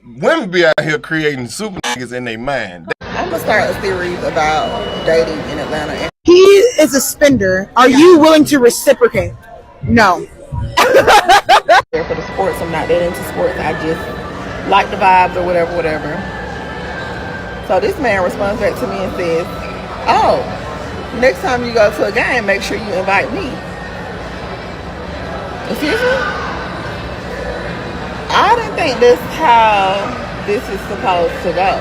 Women be out here creating super niggas in their mind. I'm gonna start a series about dating in Atlanta. He is a spender. Are you willing to reciprocate? No. For the sports, I'm not that into sports. I just like the vibes or whatever. So this man responds back to me and says, "Oh, next time you go to a game, make sure you invite me." Excuse me? I didn't think this is how this is supposed to go.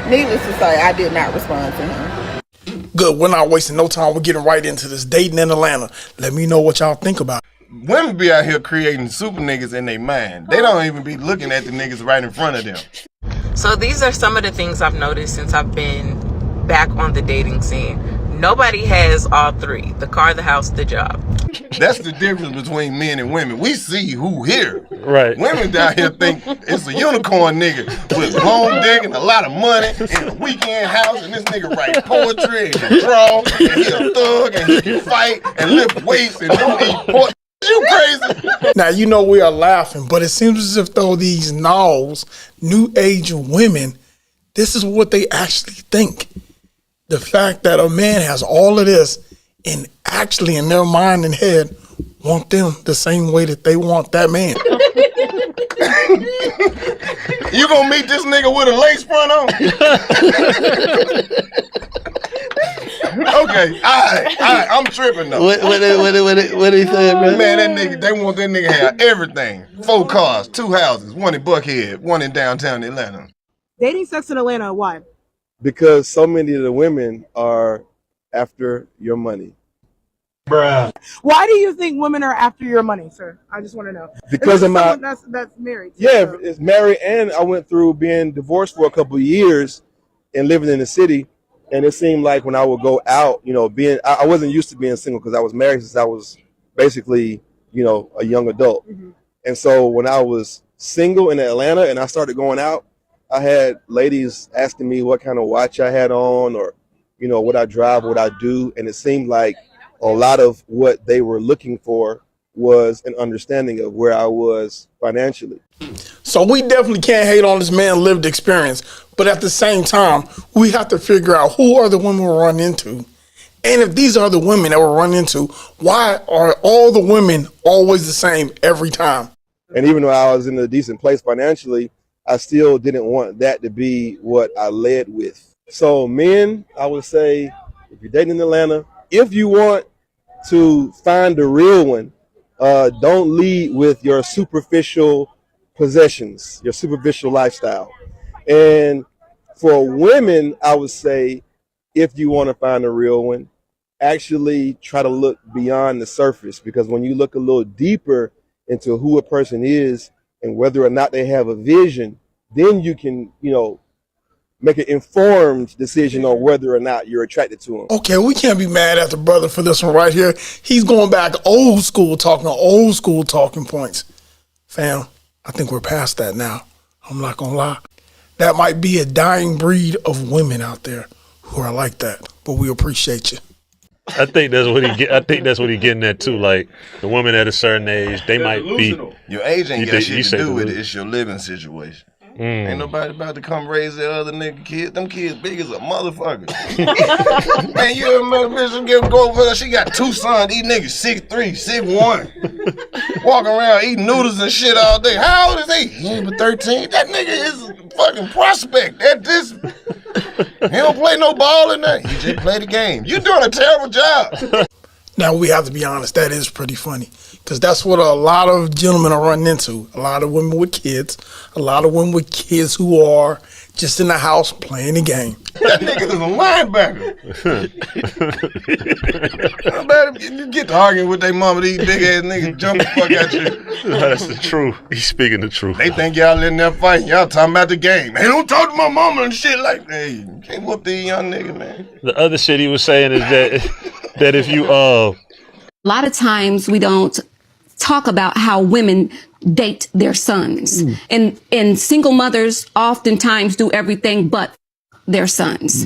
Needless to say, I did not respond to him. Good, we're not wasting no time. We're getting right into this dating in Atlanta. Let me know what y'all think about it. Women be out here creating super niggas in their mind. They don't even be looking at the niggas right in front of them. So these are some of the things I've noticed since I've been back on the dating scene. Nobody has all three: the car, the house, the job. That's the difference between men and women. We see who here. Right. Women down here think it's a unicorn nigga with long dick and a lot of money and a weekend house, and this nigga write poetry and can draw and he a thug and he can fight and lift weights and don't eat pork. You crazy? Now, you know we are laughing, but it seems as if though these nows, new age women, this is what they actually think. The fact that a man has all of this and actually in their mind and head want them the same way that they want that man. You gonna meet this nigga with a lace front on? Okay, all right, I'm tripping though. What he said, bro? Man, that nigga, they want that nigga to have everything. 4 cars, 2 houses, 1 in Buckhead, 1 in downtown Atlanta. Dating sex in Atlanta, why? Because so many of the women are after your money. Bruh. Why do you think women are after your money, sir? I just want to know. Because of my that's married. yeah, it's married, and I went through being divorced for a couple of years and living in the city, and it seemed like when I would go out, you know, I wasn't used to being single because I was married since I was basically, you know, a young adult. Mm-hmm. And so when I was single in Atlanta and I started going out, I had ladies asking me what kind of watch I had on, or, you know, what I drive, what I do. And it seemed like a lot of what they were looking for was an understanding of where I was financially. So we definitely can't hate on this man's lived experience, but at the same time, we have to figure out who are the women we're running into. And if these are the women that we're running into, why are all the women always the same every time? And even though I was in a decent place financially, I still didn't want that to be what I led with. So men, I would say, if you're dating in Atlanta, if you want to find the real one, don't lead with your superficial possessions, your superficial lifestyle. And for women, I would say, if you want to find a real one, actually try to look beyond the surface, because when you look a little deeper into who a person is and whether or not they have a vision, then you can, you know, make an informed decision on whether or not you're attracted to them. Okay, we can't be mad at the brother for this one right here. He's going back old school talking points. Fam, I think we're past that now. I'm not gonna lie. That might be a dying breed of women out there who are like that, but we appreciate you. I think that's what he getting at too. Like the women at a certain age, they might be. Your age ain't got shit to do with it. delusional. It's your living situation. Ain't nobody about to come raise their other nigga kids. Them kids big as a motherfucker. Man, you remember bitch go over there, she got 2 sons. These niggas 6'3", 6'1". Walking around eating noodles and shit all day. How old is he? He ain't but 13. That nigga is a fucking prospect. He don't play no ball in there. He just play the game. You doing a terrible job. Now, we have to be honest, that is pretty funny, because that's what a lot of gentlemen are running into. A lot of women with kids, a lot of women with kids who are just in the house playing the game. That nigga is a linebacker. I bet if you get to arguing with their mama, these big ass niggas jump the fuck at you. That's the truth. He's speaking the truth. They think y'all in there fighting. Y'all talking about the game. Hey, don't talk to my mama and shit like that. Hey, you can't whoop these young niggas, man. The other shit he was saying is that if you A lot of times we don't talk about how women date their sons. And single mothers oftentimes do everything but their sons.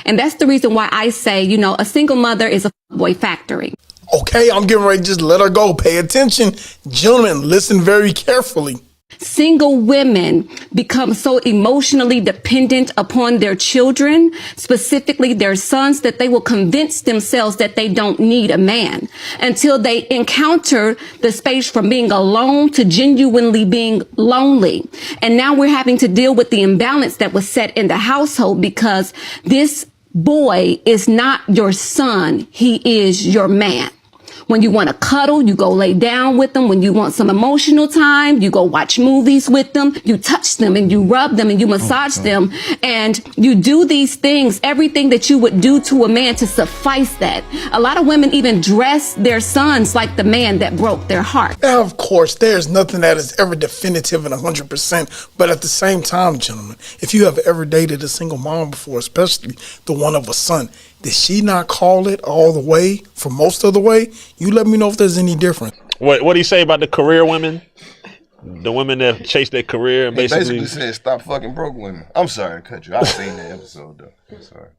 And that's the reason why I say, you know, a single mother is a boy factory. Okay, I'm getting ready to just let her go. Pay attention. Gentlemen, listen very carefully. Single women become so emotionally dependent upon their children, specifically their sons, that they will convince themselves that they don't need a man until they encounter the space from being alone to genuinely being lonely. And now we're having to deal with the imbalance that was set in the household because this boy is not your son. He is your man. When you want to cuddle, you go lay down with them. When you want some emotional time, you go watch movies with them. You touch them and you rub them and you massage them. And you do these things, everything that you would do to a man to suffice that. A lot of women even dress their sons like the man that broke their heart. Now, of course, there's nothing that is ever definitive and 100%. But at the same time, gentlemen, if you have ever dated a single mom before, especially the one of a son, did she not call it all the way for most of the way? You let me know if there's any difference. What do you say about the career women? The women that chase their career and basically said, stop fucking broke women. I'm sorry to cut you. I've seen that episode, though. I'm sorry.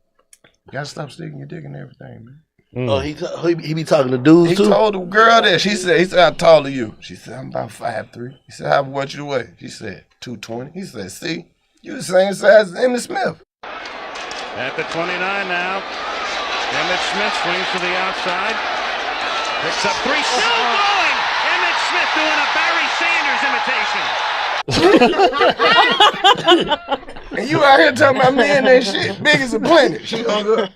You gotta stop sticking your dick in everything, man. Oh, he be talking to dudes too? He told the girl that. He said, how tall are you? She said, I'm about 5'3". He said, how much you weigh? She said, 220. He said, see, you the same size as Emmitt Smith. At the 29 now, Emmitt Smith swings to the outside. Picks up three, still going! Emmitt Smith doing a Barry Sanders imitation. And you out here talking about man that shit big as a planet. She hung up.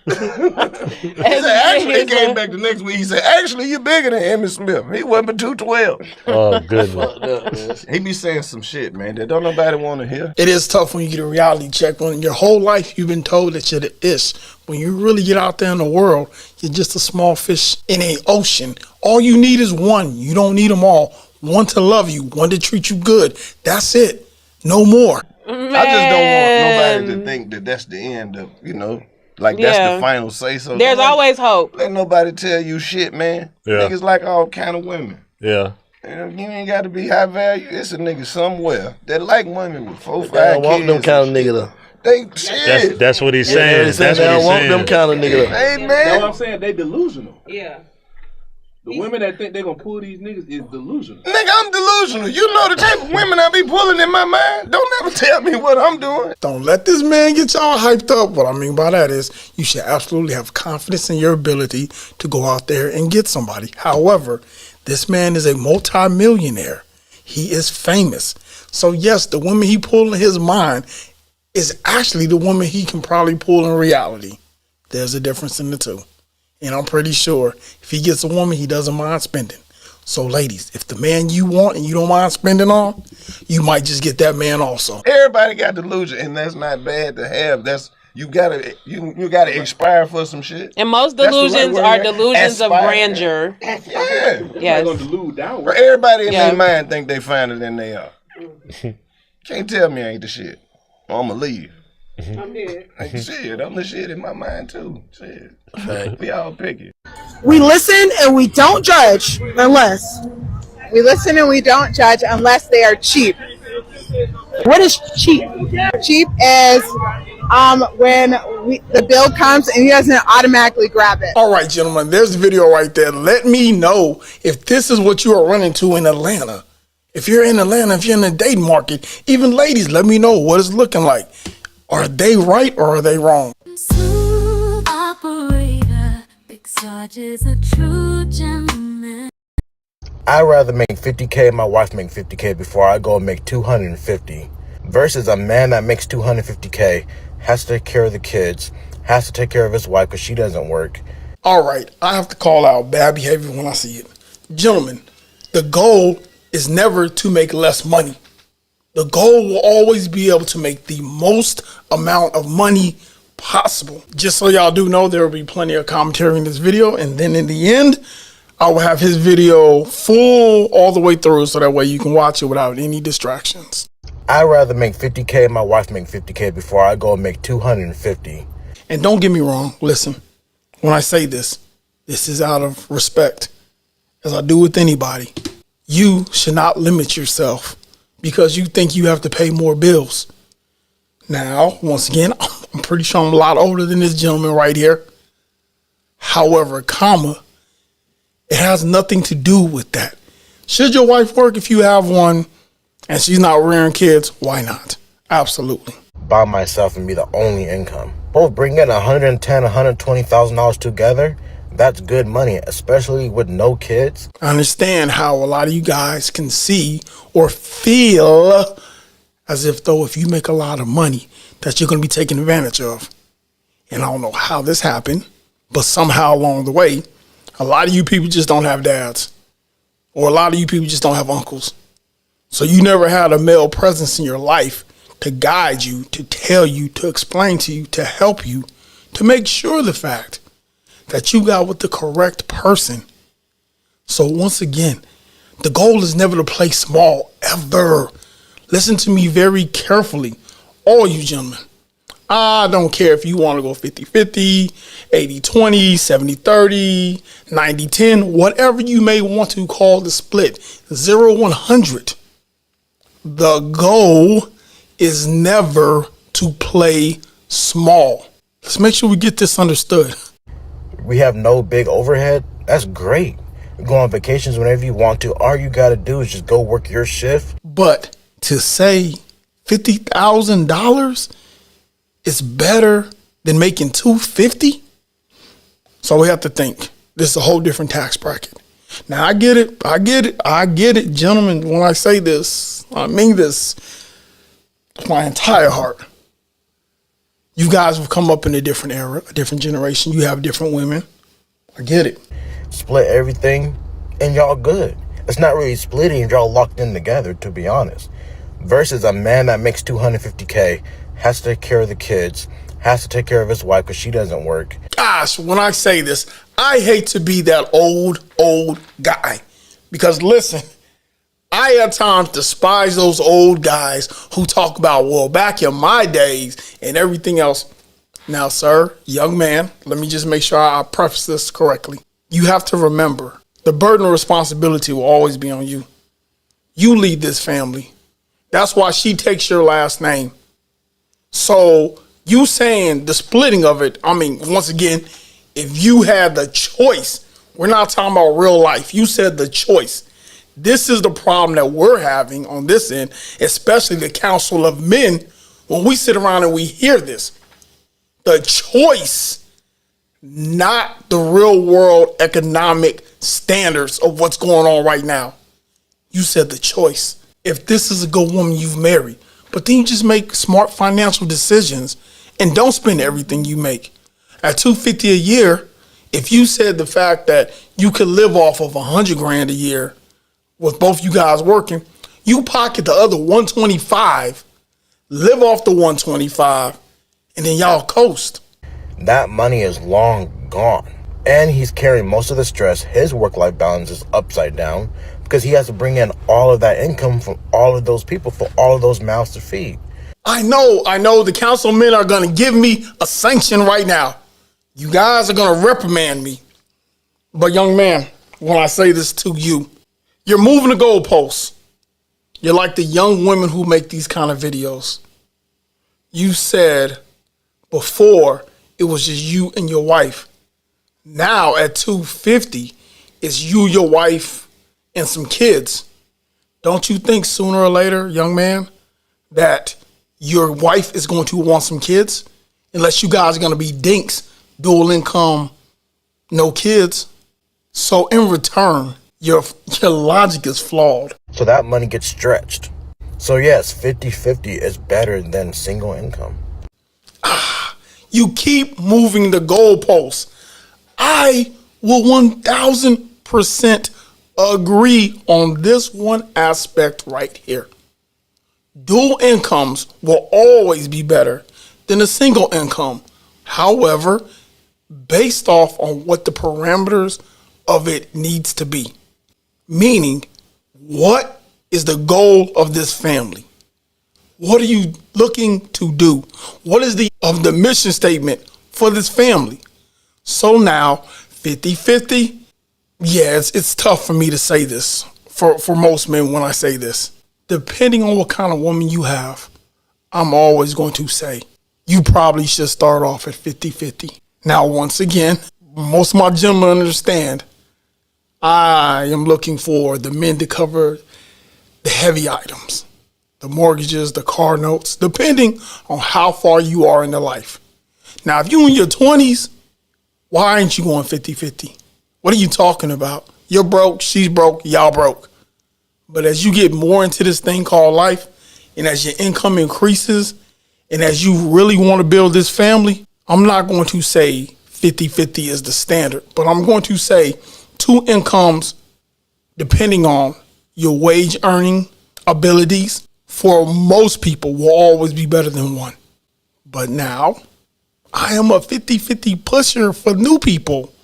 He said, actually, he came back the next week. He said, actually, you bigger than Emmitt Smith. He wasn't but 212. Oh, goodness. He be saying some shit, man, that don't nobody want to hear. It is tough when you get a reality check. When your whole life you've been told that you're the ish. When you really get out there in the world, you're just a small fish in an ocean. All you need is one. You don't need them all. One to love you, one to treat you good. That's it. No more. Man. I just don't want nobody to think that that's the end of, like that's the final say. So there's always hope. Let nobody tell you shit, man. Yeah. Niggas like all kind of women. Yeah. And you ain't got to be high value. It's a nigga somewhere that like women with 4, 5 kids. They don't want them kind of nigga though. They shit. That's what he's saying. That's what he's saying. They don't want them kind of nigga though. Hey, man. That's what I'm saying. They delusional. Yeah. The women that think they're going to pull these niggas is delusional. Nigga, I'm delusional. You know the type of women I be pulling in my mind. Don't ever tell me what I'm doing. Don't let this man get y'all hyped up. What I mean by that is you should absolutely have confidence in your ability to go out there and get somebody. However, this man is a multi-millionaire. He is famous. So yes, the woman he pulled in his mind is actually the woman he can probably pull in reality. There's a difference in the two. And I'm pretty sure if he gets a woman, he doesn't mind spending. So ladies, if the man you want and you don't mind spending on, you might just get that man also. Everybody got delusion, and that's not bad to have. That's you gotta aspire for some shit. And most delusions are delusions of grandeur. Yeah. Yes. Gonna delude downward. Everybody in their mind think they finer than they are. Can't tell me I ain't the shit. Or I'ma leave. I'm dead. Shit, I'm the shit in my mind too. Shit. We all picky. We listen and we don't judge unless they are cheap. What is cheap? Cheap is when the bill comes and he doesn't automatically grab it. All right, gentlemen, there's the video right there. Let me know if this is what you are running to in Atlanta. If you're in Atlanta, if you're in the dating market, even ladies, let me know what it's looking like. Are they right or are they wrong? Smooth operator, Big Sarge is a true gentleman. I'd rather make 50K and my wife make 50K before I go and make 250 versus a man that makes 250K, has to take care of the kids, has to take care of his wife because she doesn't work. All right, I have to call out bad behavior when I see it. Gentlemen, the goal is never to make less money. The goal will always be able to make the most amount of money possible. Just so y'all do know, there will be plenty of commentary in this video. And then in the end, I will have his video full all the way through so that way you can watch it without any distractions. I'd rather make 50K and my wife make 50K before I go and make 250. And don't get me wrong. Listen, when I say this, this is out of respect. As I do with anybody, you should not limit yourself because you think you have to pay more bills. Now, once again, I'm pretty sure I'm a lot older than this gentleman right here. However, it has nothing to do with that. Should your wife work if you have one? and she's not rearing kids, why not? Absolutely. By myself and be the only income. Both bring in $110,000, $120,000 together. That's good money, especially with no kids. I understand how a lot of you guys can see or feel as if though if you make a lot of money that you're going to be taken advantage of. And I don't know how this happened, but somehow along the way, a lot of you people just don't have dads. Or a lot of you people just don't have uncles. So you never had a male presence in your life to guide you, to tell you, to explain to you, to help you, to make sure the fact that you got with the correct person. So once again, the goal is never to play small, ever. Listen to me very carefully, all you gentlemen. I don't care if you want to go 50-50, 80-20, 70-30, 90-10, whatever you may want to call the split, 0-100. The goal is never to play small. Let's make sure we get this understood. We have no big overhead. That's great. You go on vacations whenever you want to. All you got to do is just go work your shift. But to say $50,000 is better than making $250? So we have to think. This is a whole different tax bracket. Now, I get it, gentlemen. When I say this, I mean this with my entire heart. You guys have come up in a different era, a different generation. You have different women. I get it. Split everything, and y'all good. It's not really splitting, y'all locked in together, to be honest. Versus a man that makes $250K, has to take care of the kids, has to take care of his wife because she doesn't work. Gosh, when I say this, I hate to be that old guy. Because listen, I at times despise those old guys who talk about, well, back in my days and everything else. Now, sir, young man, let me just make sure I preface this correctly. You have to remember, the burden of responsibility will always be on you. You lead this family. That's why she takes your last name. So you saying the splitting of it, I mean, once again, if you had the choice, we're not talking about real life. You said the choice. This is the problem that we're having on this end, especially the council of men. When we sit around and we hear this, the choice, not the real world economic standards of what's going on right now. You said the choice. If this is a good woman you've married, but then you just make smart financial decisions and don't spend everything you make. At $250 a year, if you said the fact that you could live off of $100,000 a year with both you guys working, you pocket the other 125, live off the 125, and then y'all coast. That money is long gone. And he's carrying most of the stress. His work-life balance is upside down because he has to bring in all of that income from all of those people for all of those mouths to feed. I know the councilmen are going to give me a sanction right now. You guys are going to reprimand me. But young man, when I say this to you, you're moving the goalposts. You're like the young women who make these kind of videos. You said before it was just you and your wife. Now at $250, it's you, your wife, and some kids. Don't you think sooner or later, young man, that your wife is going to want some kids? Unless you guys are going to be dinks, dual income, no kids. So in return, your logic is flawed. So that money gets stretched. So yes, 50-50 is better than single income. You keep moving the goalposts. I will 1000% agree on this one aspect right here. Dual incomes will always be better than a single income. However, based off on what the parameters of it needs to be. Meaning, what is the goal of this family? What are you looking to do? What is the mission statement for this family? So now, 50-50, yeah, it's tough for me to say this for most men when I say this. Depending on what kind of woman you have, I'm always going to say, you probably should start off at 50-50. Now, once again, most of my gentlemen understand, I am looking for the men to cover the heavy items. the mortgages, the car notes, depending on how far you are in the life. Now, if you in your 20s, why aren't you going 50-50? What are you talking about? You're broke, she's broke, y'all broke. But as you get more into this thing called life, and as your income increases, and as you really want to build this family, I'm not going to say 50-50 is the standard, but I'm going to say 2 incomes, depending on your wage earning abilities, for most people will always be better than 1. But now, I am a 50-50 pusher for new people,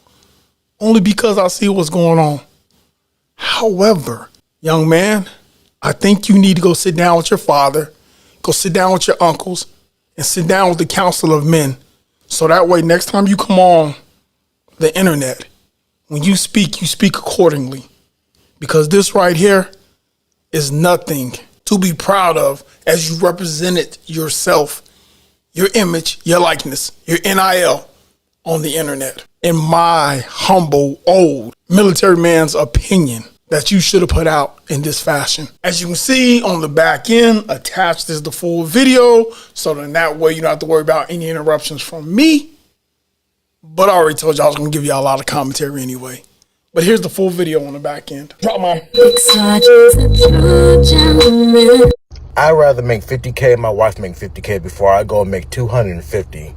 only because I see what's going on. However, young man, I think you need to go sit down with your father, go sit down with your uncles, and sit down with the council of men. So that way, next time you come on the internet, when you speak accordingly. Because this right here is nothing to be proud of, as you represented yourself, your image, your likeness, your NIL on the internet. In my humble, old military man's opinion, that you should have put out in this fashion. As you can see on the back end, attached is the full video, so then that way you don't have to worry about any interruptions from me. But I already told you I was going to give y'all a lot of commentary anyway. But here's the full video on the back end. Drop my... I'd rather make 50K and my wife make 50K before I go and make 250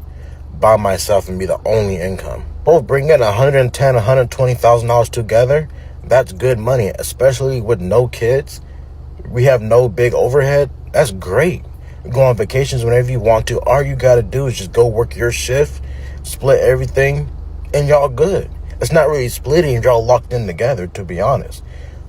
by myself and be the only income. Both bring in $110,000, $120,000 together. That's good money, especially with no kids. We have no big overhead. That's great. You go on vacations whenever you want to. All you got to do is just go work your shift, split everything, and y'all good. It's not really splitting. Y'all locked in together, to be honest.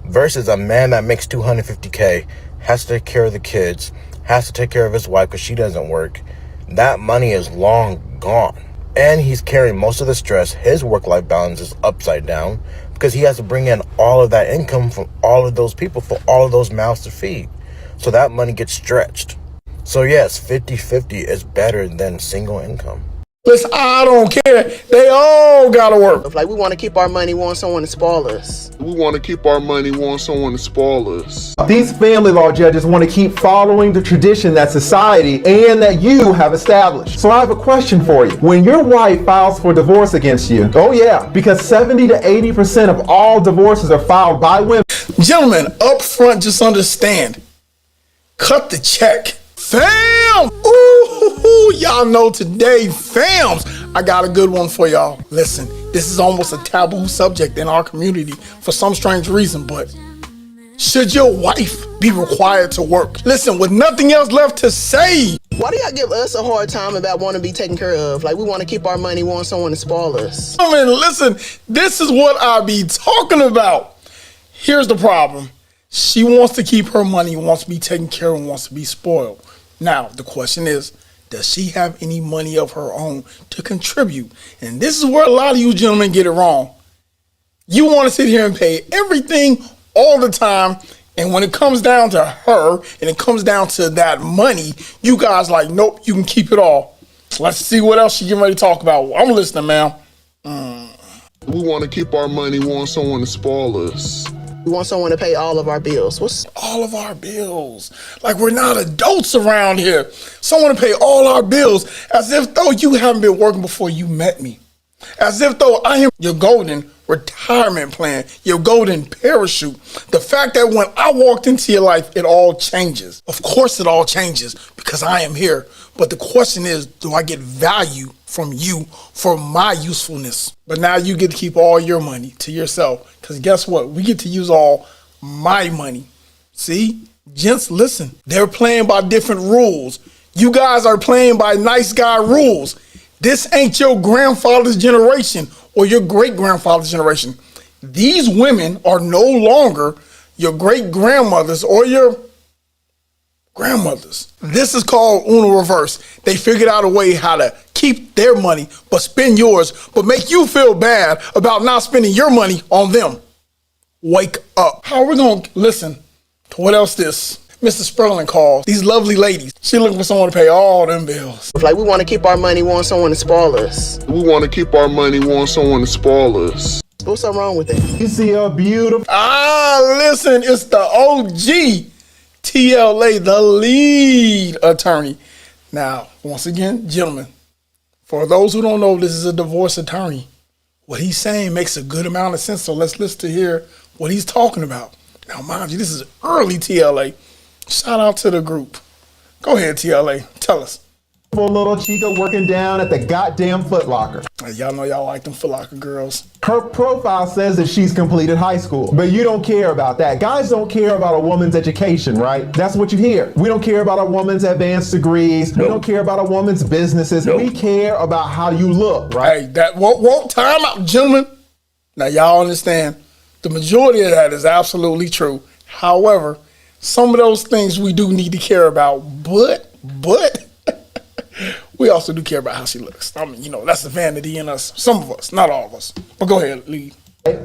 Versus a man that makes 250K, has to take care of the kids, has to take care of his wife because she doesn't work. That money is long gone. And he's carrying most of the stress. His work-life balance is upside down because he has to bring in all of that income from all of those people for all of those mouths to feed. So that money gets stretched. So yes, 50-50 is better than single income. Listen, I don't care. They all gotta work. Like, we want to keep our money, want someone to spoil us. We want to keep our money, want someone to spoil us. These family law judges want to keep following the tradition that society and that you have established. So I have a question for you. When your wife files for divorce against you, oh yeah, because 70 to 80% of all divorces are filed by women. Gentlemen, up front, just understand. Cut the check. Fam! Ooh, y'all know today, fams, I got a good one for y'all. Listen, this is almost a taboo subject in our community for some strange reason, but should your wife be required to work? Listen, with nothing else left to say. Why do y'all give us a hard time about wanting to be taken care of? Like, we want to keep our money, want someone to spoil us. I mean, listen, this is what I be talking about. Here's the problem. She wants to keep her money, wants to be taken care of, wants to be spoiled. Now, the question is, does she have any money of her own to contribute? And this is where a lot of you gentlemen get it wrong. You want to sit here and pay everything all the time, and when it comes down to her and it comes down to that money, you guys like, nope, you can keep it all. Let's see what else she getting ready to talk about. I'm listening, ma'am. We want to keep our money, want someone to spoil us. We want someone to pay all of our bills. What's all of our bills? Like, we're not adults around here. Someone to pay all our bills, as if though you haven't been working before you met me. As if though I am your golden retirement plan, your golden parachute. The fact that when I walked into your life, it all changes. Of course it all changes because I am here. But the question is, do I get value from you for my usefulness? But now you get to keep all your money to yourself. Because guess what? We get to use all my money. See? Gents, listen. They're playing by different rules. You guys are playing by nice guy rules. This ain't your grandfather's generation or your great-grandfather's generation. These women are no longer your great-grandmothers or your grandmothers. This is called Uno Reverse. They figured out a way how to keep their money but spend yours, but make you feel bad about not spending your money on them. Wake up. How are we going to listen to what else this Mr. Sperling calls these lovely ladies? She looking for someone to pay all them bills. Like, we want to keep our money, want someone to spoil us. We want to keep our money, want someone to spoil us. What's so wrong with that? You see her beautiful. Listen, it's the O.M.G. TLA, the lead attorney. Now, once again, gentlemen, for those who don't know, this is a divorce attorney. What he's saying makes a good amount of sense, so let's listen to hear what he's talking about. Now, mind you, this is early TLA. Shout out to the group. Go ahead, TLA. Tell us. Little Chica working down at the goddamn Foot Locker. Y'all know y'all like them Foot Locker girls. Her profile says that she's completed high school, but you don't care about that. Guys don't care about a woman's education, right? That's what you hear. We don't care about a woman's advanced degrees. Nope. We don't care about a woman's businesses. Nope. We care about how you look, right? Hey, that won't time out, gentlemen. Now y'all understand, the majority of that is absolutely true. However, some of those things we do need to care about, but we also do care about how she looks. I mean, you know, that's the vanity in us. Some of us, not all of us. But go ahead, lead.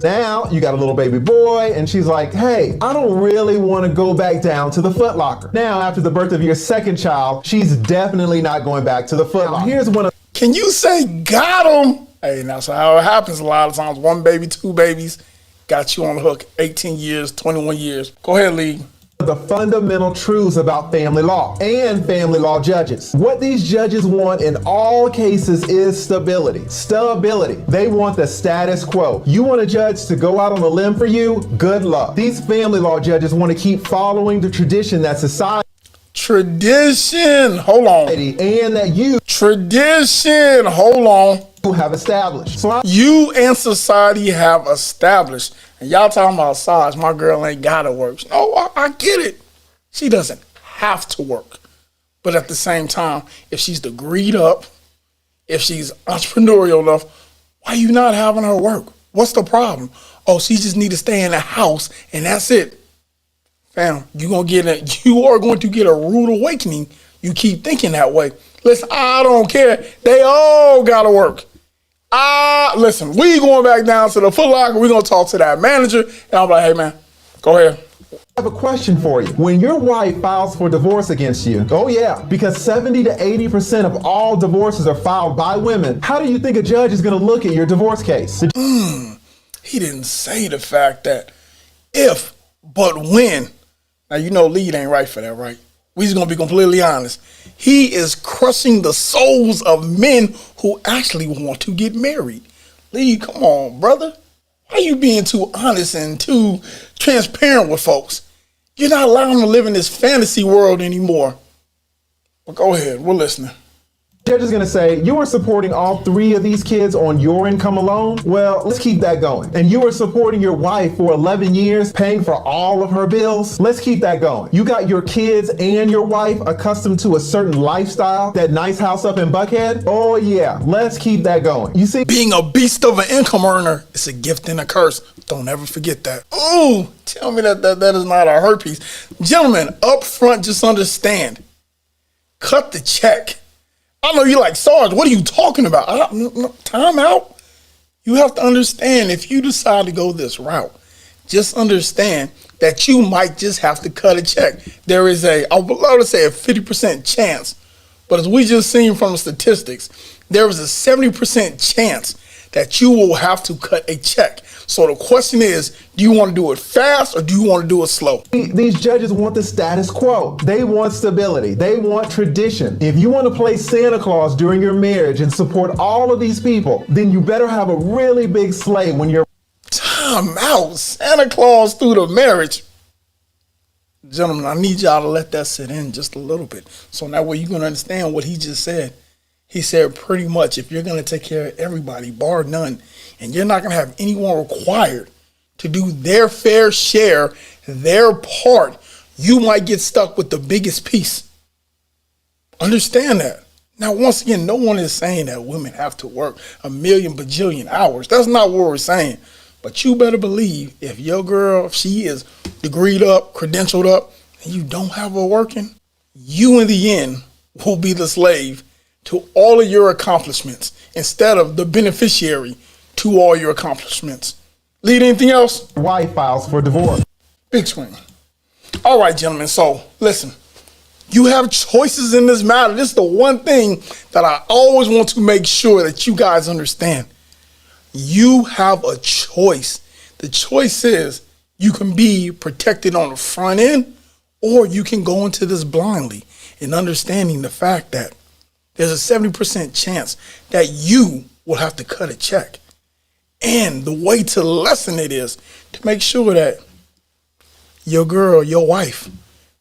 Now you got a little baby boy, and she's like, hey, I don't really want to go back down to the Foot Locker. Now, after the birth of your second child, she's definitely not going back to the Foot Locker. Here's one of. Can you say got him? Hey, now, so how it happens a lot of times, one baby, two babies, got you on the hook, 18 years, 21 years. Go ahead, lead. The fundamental truths about family law and family law judges. What these judges want in all cases is stability. Stability. They want the status quo. You want a judge to go out on a limb for you? Good luck. These family law judges want to keep following the tradition that society. Tradition. Hold on. And that you. Tradition. Hold on. Have established. So you and society have established. And y'all talking about Sarge, my girl ain't gotta work. No, I get it. She doesn't have to work. But at the same time, if she's degreed up, if she's entrepreneurial enough, why you not having her work? What's the problem? Oh, she just need to stay in the house and that's it. Fam, you are going to get a rude awakening. You keep thinking that way. Listen, I don't care. They all gotta work. Listen, we going back down to the Foot Locker. We're going to talk to that manager. And I'm like, hey, man, go ahead. I have a question for you. When your wife files for divorce against you, oh yeah, because 70 to 80% of all divorces are filed by women, how do you think a judge is going to look at your divorce case? He didn't say the fact that if, but when. Now, you know lead ain't right for that, right? We just going to be completely honest. He is crushing the souls of men who actually want to get married. Lee, come on, brother. Why are you being too honest and too transparent with folks? You're not allowing them to live in this fantasy world anymore. But go ahead, we're listening. The judge is going to say, you were supporting all three of these kids on your income alone? Well, let's keep that going. And you were supporting your wife for 11 years, paying for all of her bills? Let's keep that going. You got your kids and your wife accustomed to a certain lifestyle, that nice house up in Buckhead? Oh yeah, let's keep that going. You see, being a beast of an income earner is a gift and a curse. Don't ever forget that. Ooh, tell me that is not a herpes. Gentlemen, up front, just understand. Cut the check. I know you're like, Sarge, what are you talking about? Time out. You have to understand, if you decide to go this route, just understand that you might just have to cut a check. There is I would love to say a 50% chance, but as we just seen from the statistics, there is a 70% chance that you will have to cut a check. So the question is, do you want to do it fast or do you want to do it slow? These judges want the status quo. They want stability. They want tradition. If you want to play Santa Claus during your marriage and support all of these people, then you better have a really big sleigh when you're... Time out. Santa Claus through the marriage. Gentlemen, I need y'all to let that sit in just a little bit. So that way you're going to understand what he just said. He said pretty much if you're going to take care of everybody, bar none, and you're not going to have anyone required to do their fair share, their part, you might get stuck with the biggest piece. Understand that. Now, once again, no one is saying that women have to work a million bajillion hours. That's not what we're saying. But you better believe if your girl, if she is degreed up, credentialed up, and you don't have her working, you in the end will be the slave to all of your accomplishments instead of the beneficiary to all your accomplishments. Lead, anything else? Wife files for divorce. Big swing. All right, gentlemen. So listen, you have choices in this matter. This is the one thing that I always want to make sure that you guys understand. You have a choice. The choice is you can be protected on the front end Or you can go into this blindly and understanding the fact that there's a 70% chance that you will have to cut a check. And the way to lessen it is to make sure that your girl, your wife,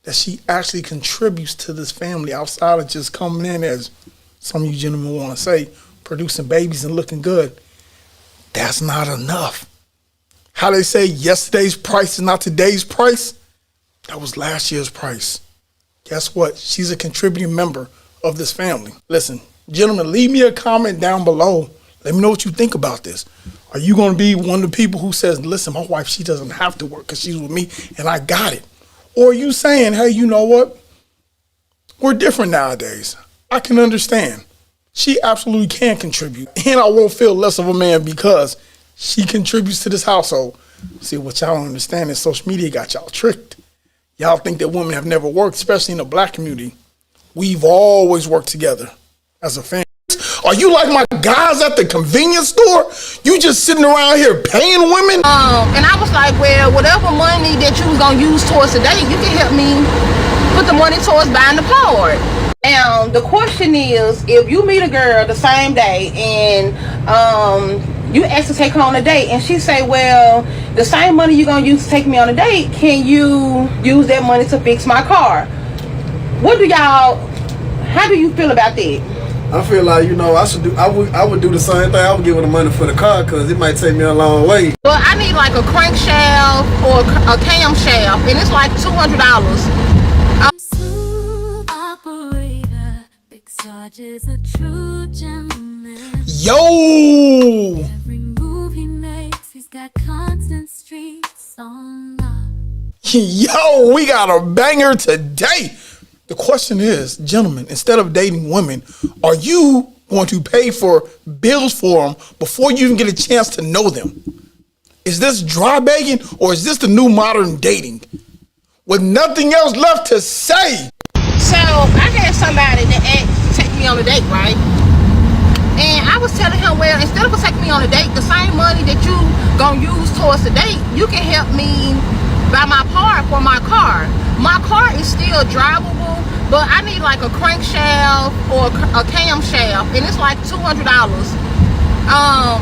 that she actually contributes to this family outside of just coming in, as some of you gentlemen want to say, producing babies and looking good. That's not enough. How they say yesterday's price is not today's price? That was last year's price. Guess what? She's a contributing member of this family. Listen, gentlemen, leave me a comment down below. Let me know what you think about this. Are you going to be one of the people who says, listen, my wife, she doesn't have to work because she's with me and I got it? Or are you saying, hey, you know what? We're different nowadays. I can understand. She absolutely can contribute. And I won't feel less of a man because she contributes to this household. See, what y'all don't understand is social media got y'all tricked. Y'all think that women have never worked, especially in the black community. We've always worked together as a family. Are you like my guys at the convenience store? You just sitting around here paying women? And I was like, well, whatever money that you was gonna use towards the date, you can help me put the money towards buying the part. And the question is, if you meet a girl the same day and you ask to take her on a date and she say, well, the same money you're gonna use to take me on a date, can you use that money to fix my car? How do you feel about that? I feel like, I would do the same thing. I would give her the money for the car because it might take me a long way. Well, I need like a crankshaft or a camshaft, and it's like $200. Operator, Big Sarge is a true gentleman. Yo! Every move he makes, he's got constant streaks on lock. Yo, we got a banger today. The question is, gentlemen, instead of dating women, are you going to pay for bills for them before you even get a chance to know them? Is this dry begging or is this the new modern dating? With nothing else left to say. So I had somebody that asked to take me on a date, right? And I was telling him, well, instead of taking me on a date, the same money that you gonna use towards the date, you can help me buy my part for my car. My car is still drivable, but I need like a crankshaft or a camshaft, and it's like $200.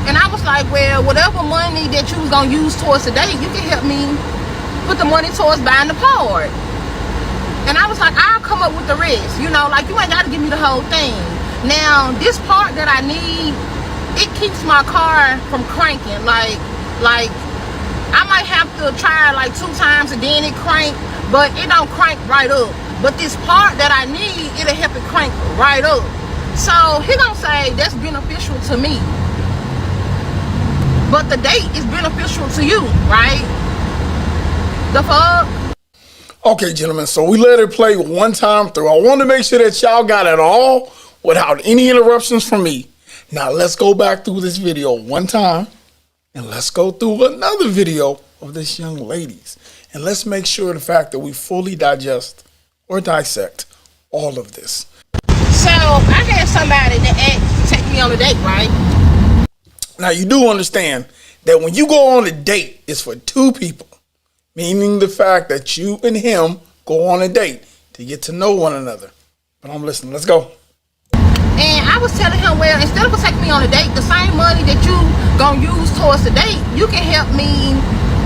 And I was like, well, whatever money that you was gonna use towards the date, you can help me put the money towards buying the part. And I was like, I'll come up with the rest. Like you ain't gotta give me the whole thing. Now, this part that I need, it keeps my car from cranking. Like I might have to try like 2 times and then it crank, but it don't crank right up. But this part that I need, it'll help it crank right up. So he gonna say that's beneficial to me, but the date is beneficial to you, right? The fuck? Okay, gentlemen, so we let it play one time through. I want to make sure that y'all got it all without any interruptions from me. Now let's go back through this video one time and let's go through another video of this young lady's. And let's make sure the fact that we fully digest or dissect all of this. So I had somebody that asked to take me on a date, right? Now you do understand that when you go on a date, it's for 2 people. Meaning the fact that you and him go on a date to get to know one another. But I'm listening. Let's go. And I was telling him, well, instead of taking me on a date, the same money that you gonna use towards the date, you can help me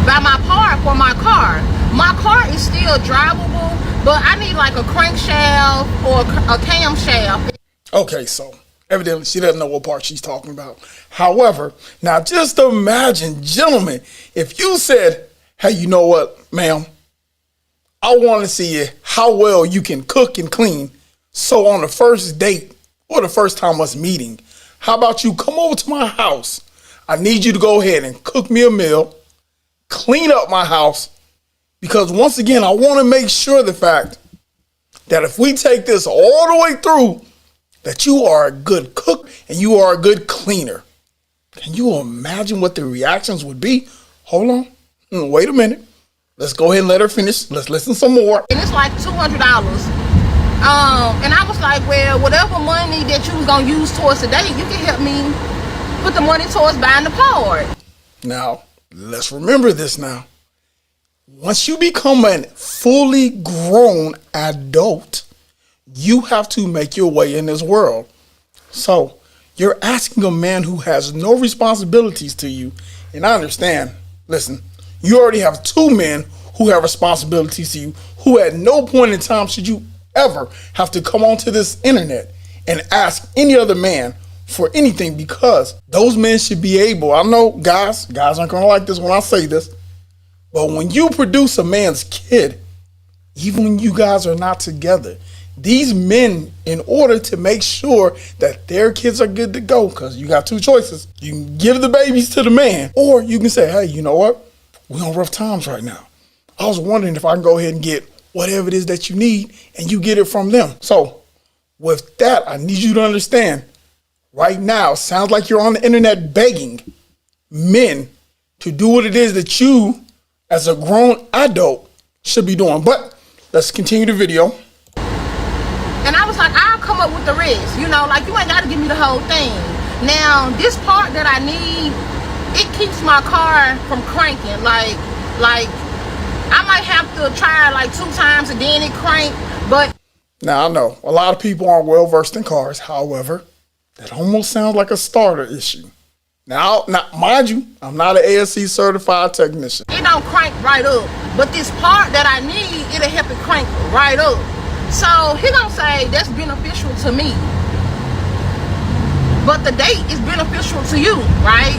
buy my part for my car. My car is still drivable, but I need like a crankshaft or a camshaft. Okay, so evidently she doesn't know what part she's talking about. However, now just imagine, gentlemen, if you said, hey, you know what, ma'am, I want to see how well you can cook and clean. So on the first date or the first time us meeting, how about you come over to my house? I need you to go ahead and cook me a meal, clean up my house, because once again, I want to make sure the fact that if we take this all the way through, that you are a good cook and you are a good cleaner. Can you imagine what the reactions would be? Hold on. Wait a minute. Let's go ahead and let her finish. Let's listen some more. And it's like $200. And I was like, well, whatever money that you was going to use towards the date, you can help me put the money towards buying the part. Now, let's remember this now. Once you become a fully grown adult, you have to make your way in this world. So you're asking a man who has no responsibilities to you. And I understand, listen, you already have two men who have responsibilities to you, who at no point in time should you ever have to come onto this internet and ask any other man for anything, because those men should be able, I know guys aren't gonna like this when I say this, but when you produce a man's kid, even when you guys are not together, these men, in order to make sure that their kids are good to go, because you got two choices. You can give the babies to the man, or you can say, hey, you know what? We're on rough times right now. I was wondering if I can go ahead and get whatever it is that you need, and you get it from them. So with that, I need you to understand, right now, sounds like you're on the internet begging men to do what it is that you, as a grown adult, should be doing. But let's continue the video. And I was like, I'll come up with the rest. You know, like, you ain't got to give me the whole thing. Now, this part that I need, it keeps my car from cranking. Like I might have to try like 2 times and then it crank, but... Now, I know a lot of people aren't well versed in cars. However, that almost sounds like a starter issue. Now, mind you, I'm not an ASC certified technician. It don't crank right up, but this part that I need, it'll help it crank right up. So he gonna say that's beneficial to me, but the date is beneficial to you, right?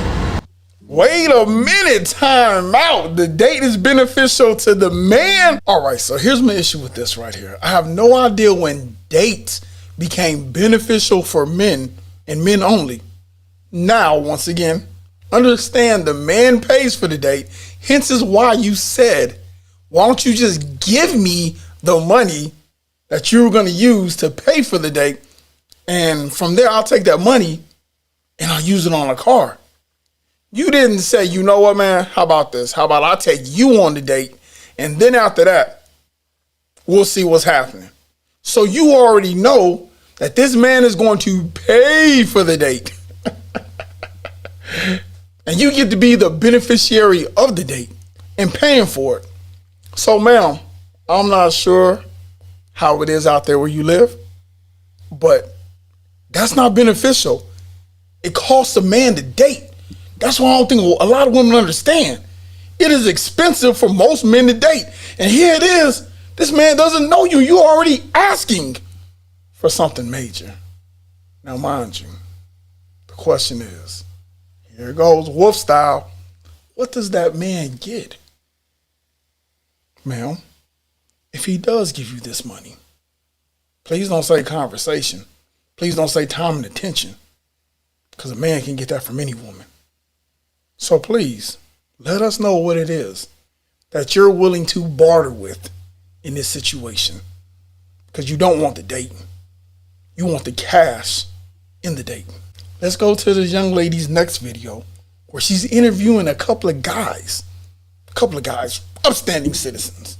Wait a minute, time out. The date is beneficial to the man? All right, so here's my issue with this right here. I have no idea when dates became beneficial for men and men only. Now, once again, understand the man pays for the date. Hence is why you said, why don't you just give me the money that you're going to use to pay for the date, and from there I'll take that money and I'll use it on a car. You didn't say, you know what, man, how about this? How about I take you on the date, and then after that, we'll see what's happening. So you already know that this man is going to pay for the date. And you get to be the beneficiary of the date and paying for it. So, ma'am, I'm not sure how it is out there where you live, but that's not beneficial. It costs a man to date. That's why I don't think a lot of women understand. It is expensive for most men to date. And here it is. This man doesn't know you. You're already asking for something major. Now, mind you, the question is, here goes wolf style. What does that man get? Ma'am, if he does give you this money, please don't say conversation. Please don't say time and attention, because a man can get that from any woman. So please, let us know what it is that you're willing to barter with in this situation, because you don't want the dating. You want the cash in the dating. Let's go to this young lady's next video where she's interviewing a couple of guys, upstanding citizens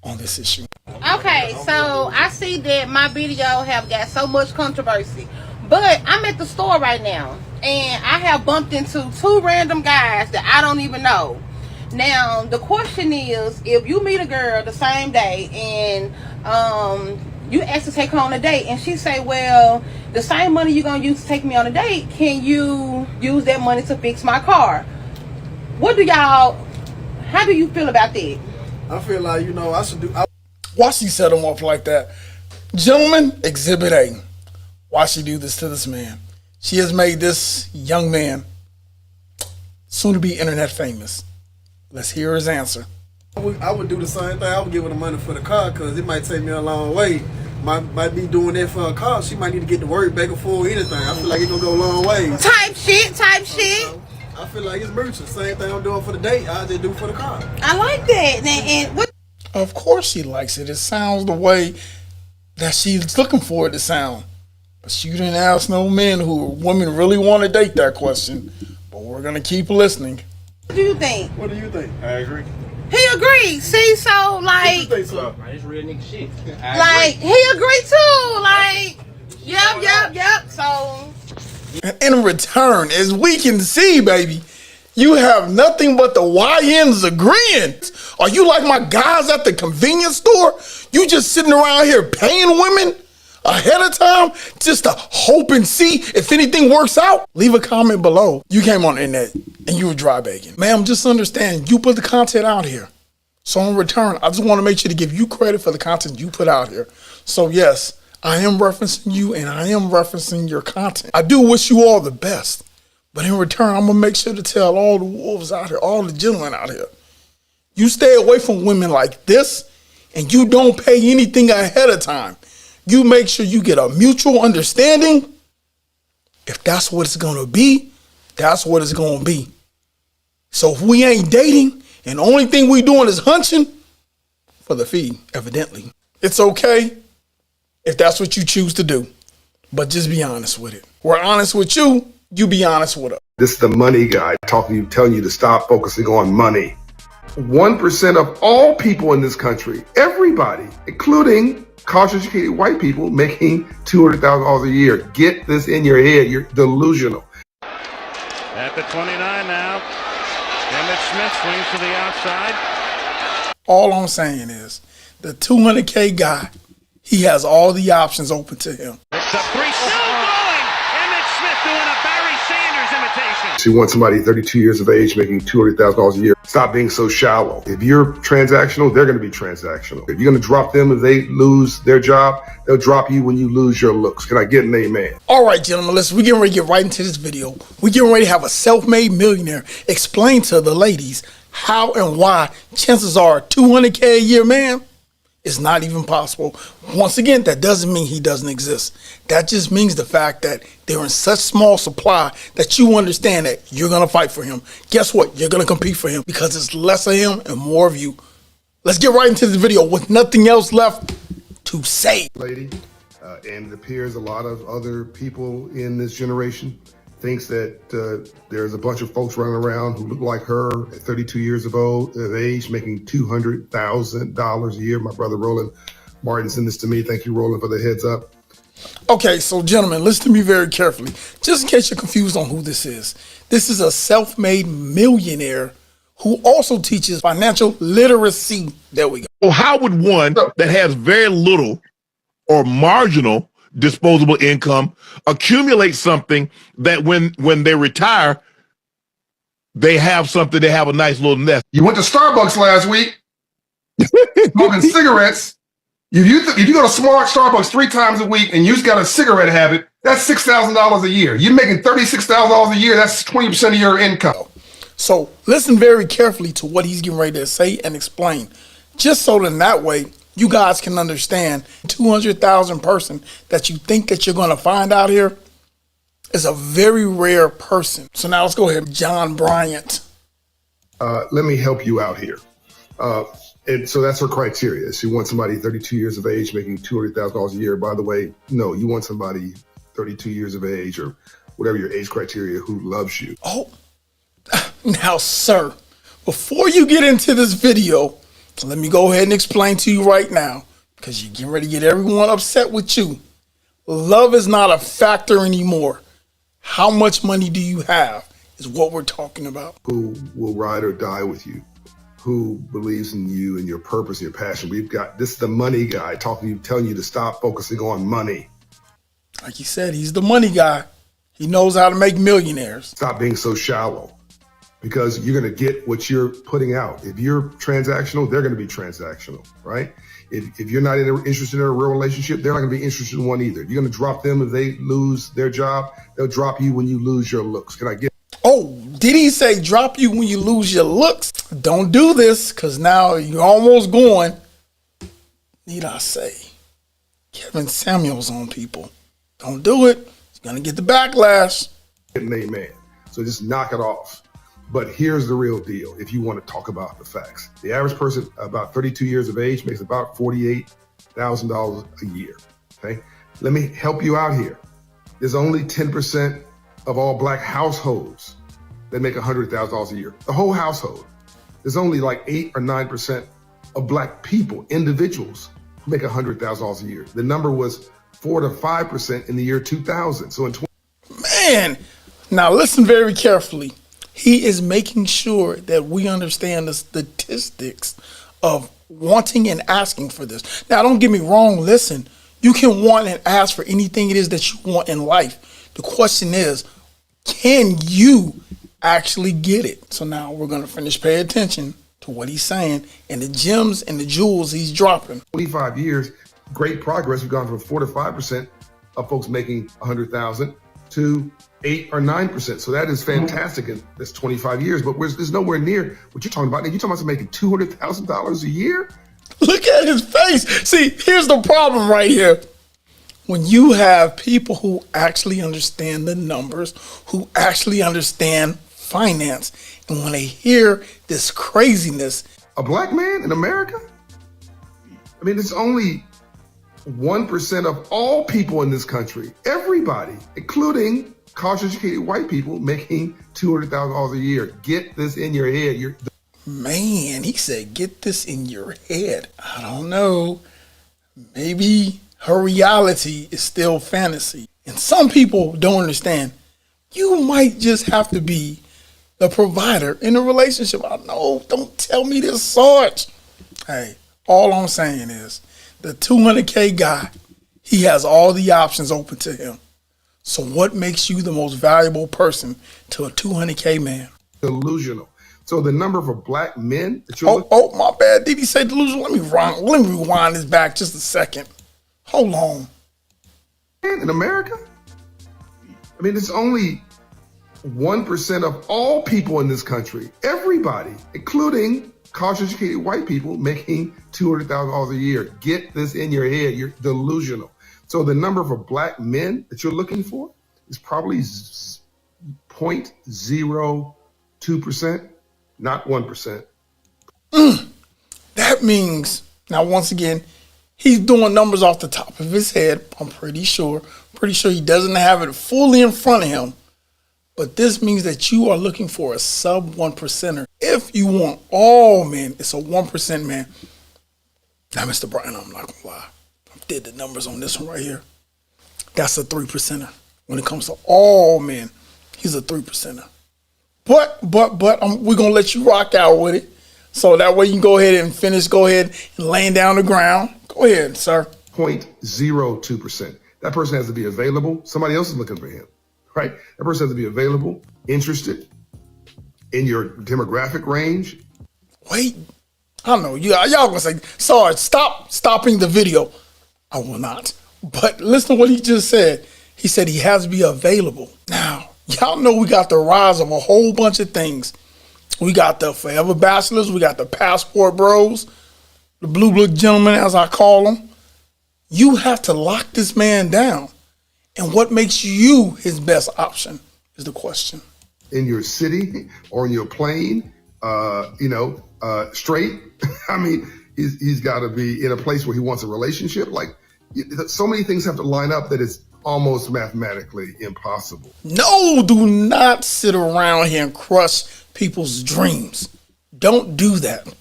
on this issue. Okay, so I see that my video have got so much controversy, but I'm at the store right now and I have bumped into 2 random guys that I don't even know. Now, the question is, if you meet a girl the same day and you ask to take her on a date and she say, well, the same money you're going to use to take me on a date, can you use that money to fix my car? How do you feel about that? I feel like, I should do... Why she set him up like that? Gentlemen, Exhibit A. Why she do this to this man? She has made this young man soon to be internet famous. Let's hear his answer. I would do the same thing. I would give her the money for the car because it might take me a long way. Might be doing that for a car. She might need to get to work back and forth, anything. I feel like it's going to go a long way. Type shit. I feel like it's mutual. Same thing I'm doing for the date, I just do for the car. I like that. And what? Of course she likes it. It sounds the way that she's looking for it to sound. But she didn't ask no men who women really want to date that question. But we're going to keep listening. What do you think? What do you think? I agree. He agreed. See, so like, It's real nigga shit. Like he agreed too. Like, yep. So, and in return, as we can see, baby, you have nothing but the YNs agreeing. Are you like my guys at the convenience store? You just sitting around here paying women ahead of time just to hope and see if anything works out? Leave a comment below. You came on the internet and you were dry begging. Ma'am, just understand, you put the content out here. So in return, I just want to make sure to give you credit for the content you put out here. So yes, I am referencing you and I am referencing your content. I do wish you all the best. But in return, I'm going to make sure to tell all the wolves out here, all the gentlemen out here, you stay away from women like this and you don't pay anything ahead of time. You make sure you get a mutual understanding. If that's what it's going to be, that's what it's going to be. So if we ain't dating and the only thing we doing is hunching for the fee, evidently, it's okay if that's what you choose to do. But just be honest with it. We're honest with you. You be honest with us. This is the money guy talking to you, telling you to stop focusing on money. 1% of all people in this country, everybody, including college-educated white people, making $200,000 a year. Get this in your head. You're delusional. At the 29 now, Emmett Smith swings to the outside. All I'm saying is the 200K guy, he has all the options open to him. It's a three, still going. Emmett Smith doing a Barry Sanders imitation. So you want somebody 32 years of age making $200,000 a year. Stop being so shallow. If you're transactional, they're going to be transactional. If you're going to drop them if they lose their job, they'll drop you when you lose your looks. Can I get an amen? All right, gentlemen, listen, we're getting ready to get right into this video. We're getting ready to have a self-made millionaire explain to the ladies how and why chances are 200K a year, man, is not even possible. Once again, that doesn't mean he doesn't exist. That just means the fact that they're in such small supply that you understand that you're going to fight for him. Guess what? You're going to compete for him because it's less of him and more of you. Let's get right into this video with nothing else left to say. Lady, and it appears a lot of other people in this generation thinks that there's a bunch of folks running around who look like her at 32 years of age, making $200,000 a year. My brother Roland Martin sent this to me. Thank you, Roland, for the heads up. Okay, so gentlemen, listen to me very carefully. Just in case you're confused on who this is a self-made millionaire who also teaches financial literacy. There we go. Well, how would one that has very little or marginal disposable income accumulate something that when they retire, they have something, they have a nice little nest? You went to Starbucks last week, smoking cigarettes. If you go to Starbucks 3 times a week and you just got a cigarette habit, that's $6,000 a year. You're making $36,000 a year. That's 20% of your income. So listen very carefully to what he's getting ready to say and explain, just so that in that way you guys can understand 200,000 person that you think that you're going to find out here is a very rare person. So now let's go ahead. John Bryant. Let me help you out here. And so that's her criteria. She wants somebody 32 years of age making $200,000 a year. By the way, no, you want somebody 32 years of age or whatever your age criteria who loves you. Oh, now, sir, before you get into this video, let me go ahead and explain to you right now, because you're getting ready to get everyone upset with you. Love is not a factor anymore. How much money do you have is what we're talking about. Who will ride or die with you? Who believes in you and your purpose and your passion? This is the money guy talking to you, telling you to stop focusing on money. Like he said, he's the money guy. He knows how to make millionaires. Stop being so shallow, because you're going to get what you're putting out. If you're transactional, they're going to be transactional, right? If you're not interested in a real relationship, they're not going to be interested in one either. You're going to drop them if they lose their job. They'll drop you when you lose your looks. Can I get? Oh, did he say drop you when you lose your looks? Don't do this, because now you're almost going, need I say, Kevin Samuels on people. Don't do it. It's going to get the backlash. Amen. So just knock it off. But here's the real deal. If you want to talk about the facts, the average person about 32 years of age makes about $48,000 a year. Okay. Let me help you out here. There's only 10% of all black households that make $100,000 a year. The whole household. There's only like 8 or 9% of black people, individuals, who make $100,000 a year. The number was 4 to 5% in the year 2000. So in man, now listen very carefully. He is making sure that we understand the statistics of wanting and asking for this. Now, don't get me wrong. Listen, you can want and ask for anything it is that you want in life. The question is, can you actually get it? So now we're going to finish pay attention to what he's saying and the gems and the jewels he's dropping. 25 years, great progress. We've gone from 4 to 5% of folks making 100,000 to 8 or 9%. So that is fantastic. And that's 25 years, but there's nowhere near what you're talking about. Now, you're talking about making $200,000 a year? Look at his face. See, here's the problem right here. When you have people who actually understand the numbers, who actually understand finance, and when they hear this craziness. A black man in America? I mean, it's only 1% of all people in this country, everybody, including college-educated white people making $200,000 a year. Get this in your head. Man, he said, get this in your head. I don't know. Maybe her reality is still fantasy. And some people don't understand. You might just have to be the provider in a relationship. I know, don't tell me this, Sarge. Hey, all I'm saying is the 200K guy, he has all the options open to him. So what makes you the most valuable person to a 200K man? Delusional. So the number of black men that you're my bad. Did he say delusional? Let me rewind this back just a second. Hold on. In America? I mean, it's only 1% of all people in this country, everybody, including college-educated white people making $200,000 a year. Get this in your head. You're delusional. So the number of black men that you're looking for is probably 0.02%, not 1%. That means, now once again, he's doing numbers off the top of his head. I'm pretty sure he doesn't have it fully in front of him. But this means that you are looking for a sub 1%er. If you want all men, it's a 1% man. Now, Mr. Brian, I'm not gonna lie. I did the numbers on this one right here. That's a 3%er. When it comes to all men, he's a 3%er. But we're gonna let you rock out with it. So that way you can go ahead and finish, go ahead and laying down the ground. Go ahead, sir. 0.02%. That person has to be available. Somebody else is looking for him, right? That person has to be available, interested, in your demographic range. Wait, I don't know. Y'all gonna say, Sarge, stopping the video. I will not. But listen to what he just said. He said he has to be available. Now, y'all know we got the rise of a whole bunch of things. We got the forever bachelors. We got the passport bros, the blue book gentlemen, as I call them. You have to lock this man down. And what makes you his best option is the question. In your city or in your plane, straight. I mean, he's got to be in a place where he wants a relationship. Like, so many things have to line up that it's almost mathematically impossible. No, do not sit around here and crush people's dreams. Don't do that.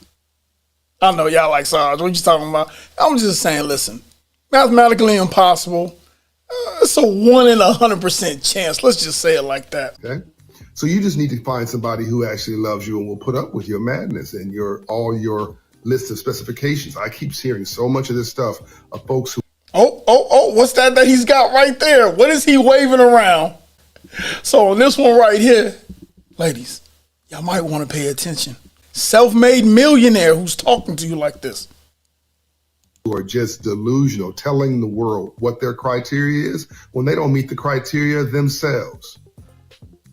I know y'all like Sarge. What you talking about? I'm just saying, listen, mathematically impossible. It's a 1 in 100% chance. Let's just say it like that. Okay. So you just need to find somebody who actually loves you and will put up with your madness and all your list of specifications. I keep hearing so much of this stuff of folks who. Oh, what's that he's got right there? What is he waving around? So on this one right here, ladies, y'all might want to pay attention. Self-made millionaire who's talking to you like this. Who are just delusional, telling the world what their criteria is when they don't meet the criteria themselves.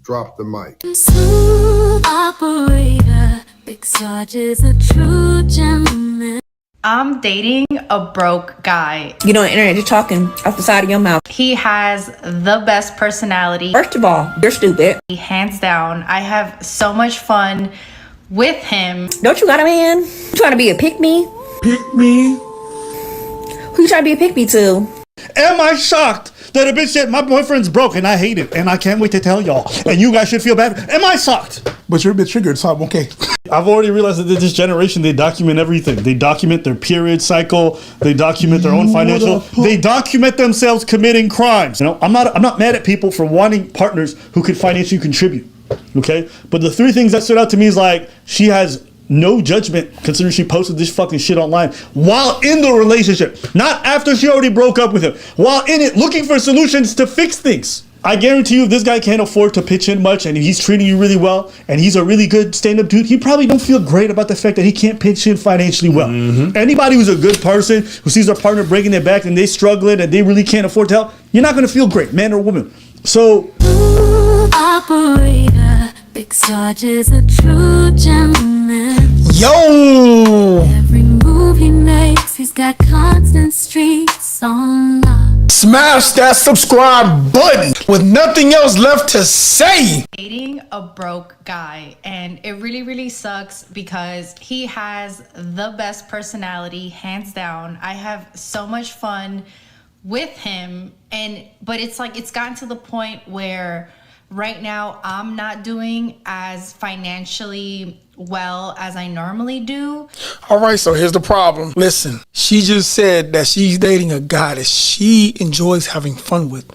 Drop the mic. Smooth operator, Big Sarge is a true gentleman. I'm dating a broke guy. You know, on the internet, you're talking off the side of your mouth. He has the best personality. First of all, you're stupid. Hands down. I have so much fun with him. Don't you got a man? You trying to be a pick-me? Pick-me? Who you trying to be a pick-me to? Am I shocked that a bitch said my boyfriend's broke and I hate it and I can't wait to tell y'all and you guys should feel bad? Am I shocked? But you're a bit triggered, so I'm okay. I've already realized that this generation, they document everything. They document their period cycle. They document their own financial. They document themselves committing crimes. You know, I'm not mad at people for wanting partners who could financially contribute. Okay? But the three things that stood out to me is like, she has no judgment considering she posted this fucking shit online while in the relationship. Not after she already broke up with him. While in it, looking for solutions to fix things. I guarantee you if this guy can't afford to pitch in much and he's treating you really well and he's a really good stand-up dude, he probably don't feel great about the fact that he can't pitch in financially well. Anybody who's a good person who sees their partner breaking their back and they struggling and they really can't afford to help, you're not going to feel great, man or woman. So... Operator, Big Sarge is a true gentleman. Yo! Every move he makes, he's got constant streaks on lock. Smash that subscribe button with nothing else left to say. Dating a broke guy, and it really sucks because he has the best personality, hands down. I have so much fun with him, but it's like it's gotten to the point where right now I'm not doing as financially well as I normally do. All right, so here's the problem. Listen, she just said that she's dating a guy that she enjoys having fun with.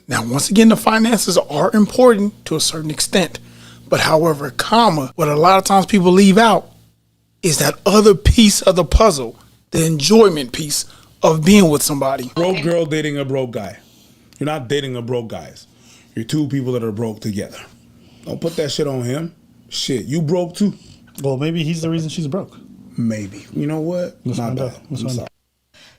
Now, once again, the finances are important to a certain extent. But however, what a lot of times people leave out is that other piece of the puzzle, the enjoyment piece of being with somebody. Broke girl dating a broke guy. You're not dating a broke guy. You're two people that are broke together. Don't put that shit on him. Shit, you broke too. Well, maybe he's the reason she's broke. Maybe. You know what? My bad. I'm sorry.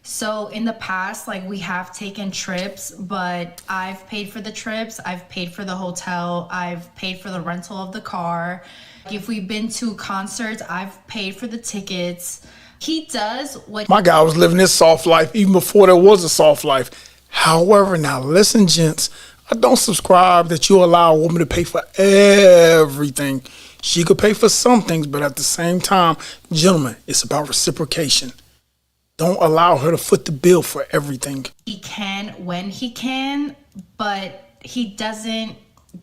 So in the past, like, we have taken trips, but I've paid for the trips, I've paid for the hotel, I've paid for the rental of the car. If we've been to concerts, I've paid for the tickets. He does what... My guy was living his soft life even before there was a soft life. However, now listen, gents, I don't subscribe that you allow a woman to pay for everything. She could pay for some things, but at the same time, gentlemen, it's about reciprocation. Don't allow her to foot the bill for everything. He can when he can, but he doesn't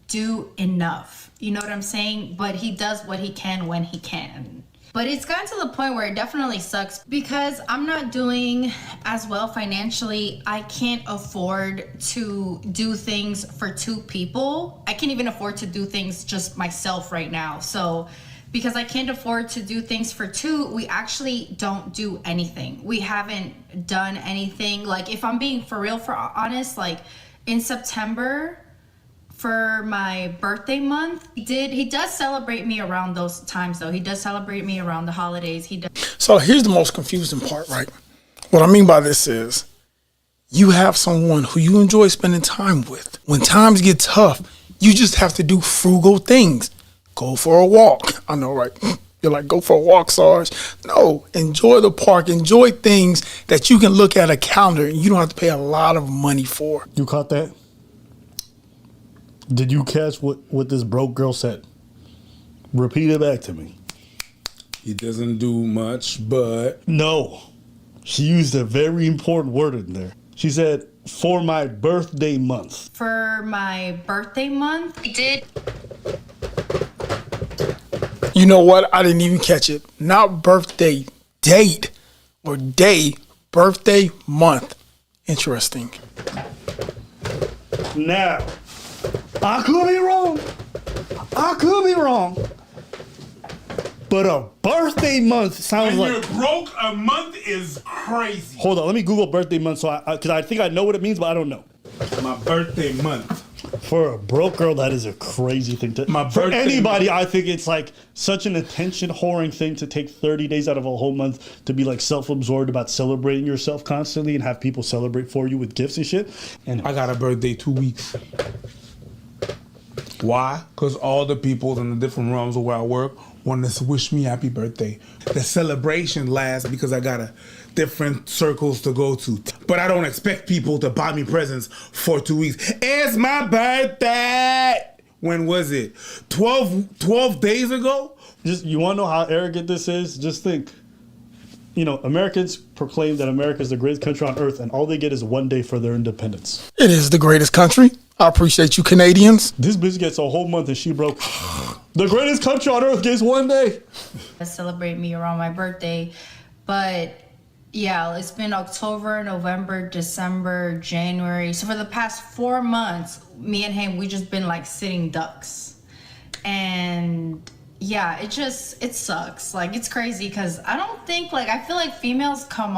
do enough. You know what I'm saying? But he does what he can when he can. But it's gotten to the point where it definitely sucks because I'm not doing as well financially. I can't afford to do things for two people. I can't even afford to do things just myself right now. So because I can't afford to do things for two, we actually don't do anything. We haven't done anything. Like, if I'm being honest, like in September, for my birthday month, he does celebrate me around those times though. He does celebrate me around the holidays. He does. So here's the most confusing part, right? What I mean by this is you have someone who you enjoy spending time with. When times get tough, you just have to do frugal things. Go for a walk. I know, right? You're like, go for a walk, Sarge. No, enjoy the park. Enjoy things that you can look at a calendar and you don't have to pay a lot of money for. You caught that? Did you catch what this broke girl said? Repeat it back to me. He doesn't do much, but... No. She used a very important word in there. She said, for my birthday month. For my birthday month, he did... You know what? I didn't even catch it. Not birthday date or day, birthday month. Interesting. Now... I could be wrong. But a birthday month sounds when like... you're broke, a month is crazy. Hold on, let me Google birthday month because I think I know what it means, but I don't know. My birthday month. For a broke girl, that is a crazy thing to... For anybody, I think it's like such an attention-whoring thing to take 30 days out of a whole month to be like self-absorbed about celebrating yourself constantly and have people celebrate for you with gifts and shit. And I got a birthday 2 weeks. Why? Because all the people in the different realms of where I work wanted to wish me happy birthday. The celebration lasts because I got different circles to go to. But I don't expect people to buy me presents for 2 weeks. It's my birthday! When was it? 12 days ago? You want to know how arrogant this is? Just think. You know, Americans proclaim that America is the greatest country on earth, and all they get is 1 day for their independence. It is the greatest country. I appreciate you, Canadians. This bitch gets a whole month and she broke. The greatest country on earth gets 1 day. Celebrate me around my birthday. But yeah, it's been October, November, December, January. So for the past 4 months, me and him, we just been like sitting ducks. And yeah, it sucks. Like, it's crazy because I don't think, like, I feel like females come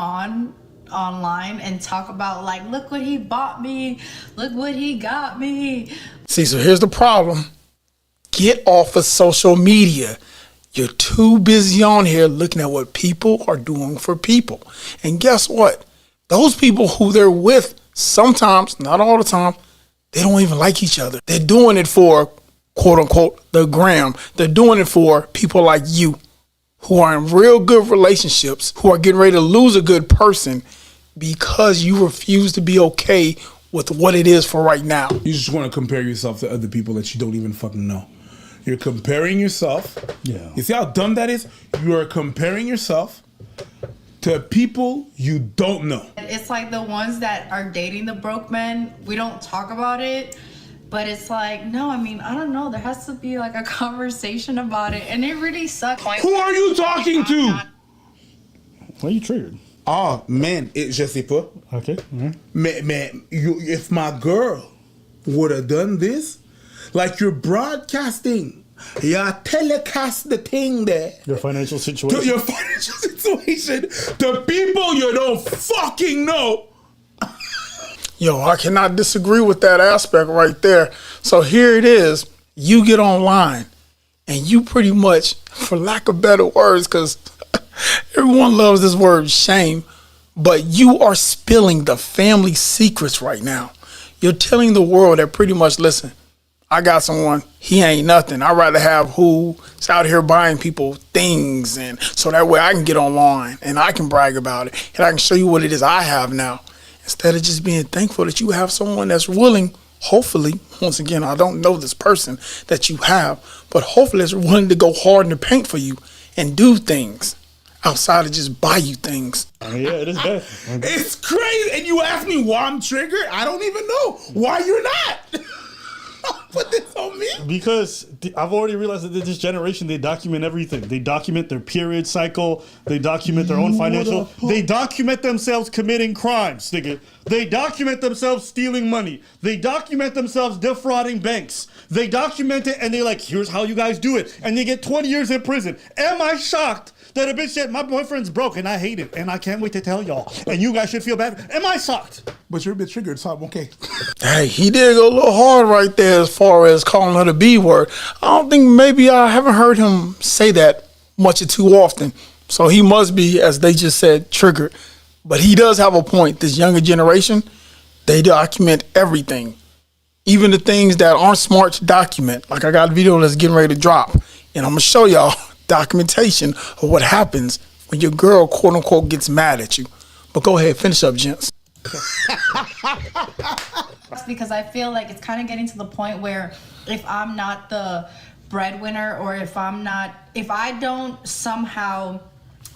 online and talk about, like, look what he bought me, look what he got me. See, so here's the problem. Get off of social media. You're too busy on here looking at what people are doing for people. And guess what? Those people who they're with, sometimes, not all the time, they don't even like each other. They're doing it for, quote unquote, the gram. They're doing it for people like you who are in real good relationships, who are getting ready to lose a good person because you refuse to be okay with what it is for right now. You just want to compare yourself to other people that you don't even fucking know. You're comparing yourself. Yeah. You see how dumb that is? You are comparing yourself to people you don't know. It's like the ones that are dating the broke men, we don't talk about it, but it's like, no, I mean, I don't know. There has to be like a conversation about it, and it really sucks. Who are you talking to? Why are you triggered? Oh, man, je sais pas. Okay. Mais if my girl would have done this, like you're broadcasting, you telecast the thing there. Your financial situation. To your financial situation to people you don't fucking know. Yo, I cannot disagree with that aspect right there. So here it is. You get online and you pretty much, for lack of better words, because everyone loves this word shame, but you are spilling the family secrets right now. You're telling the world that pretty much, listen, I got someone, he ain't nothing. I'd rather have who's out here buying people things, and so that way I can get online and I can brag about it and I can show you what it is I have now. Instead of just being thankful that you have someone that's willing, hopefully, once again, I don't know this person that you have, but hopefully is willing to go hard in the paint for you and do things outside of just buy you things. Yeah, it is bad. It's crazy. And you ask me why I'm triggered? I don't even know why you're not. Put this on me? Because I've already realized that this generation, they document everything. They document their period cycle. They document their own financial. They document themselves committing crimes, nigga. They document themselves stealing money. They document themselves defrauding banks. They document it and they're like, here's how you guys do it. And they get 20 years in prison. Am I shocked that a bitch said, my boyfriend's broke and I hate it and I can't wait to tell y'all and you guys should feel bad? Am I shocked? But you're a bit triggered, so I'm okay. Hey, he did go a little hard right there as far as calling her the B word. I don't think maybe I haven't heard him say that much or too often. So he must be, as they just said, triggered. But he does have a point. This younger generation, they document everything. Even the things that aren't smart to document. Like I got a video that's getting ready to drop. And I'm going to show y'all documentation of what happens when your girl, quote unquote, gets mad at you. But go ahead, finish up, gents. Because I feel like it's kind of getting to the point where if I'm not the breadwinner, or if I don't somehow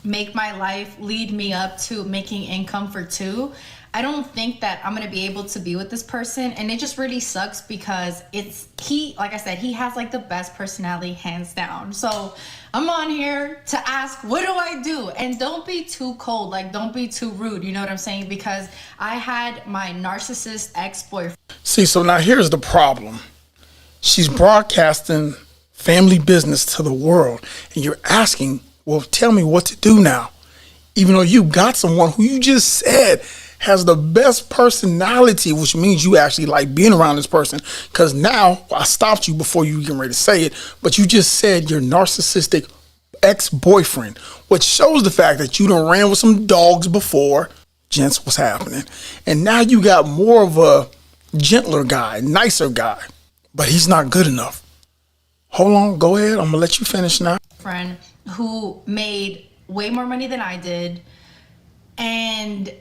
make my life lead me up to making income for two, I don't think that I'm gonna be able to be with this person. And it just really sucks because like I said, he has like the best personality hands down. So I'm on here to ask, what do I do? And don't be too cold, like don't be too rude, you know what I'm saying? Because I had my narcissist ex-boyfriend. See, so now here's the problem. She's broadcasting family business to the world, and you're asking, well, tell me what to do now. Even though you got someone who you just said has the best personality, which means you actually like being around this person. Because now, I stopped you before you get ready to say it, but you just said your narcissistic ex-boyfriend, which shows the fact that you done ran with some dogs before. Gents, what's happening? And now you got more of a gentler guy, nicer guy, but he's not good enough. Hold on, go ahead. I'm gonna let you finish now. Friend who made way more money than I did, and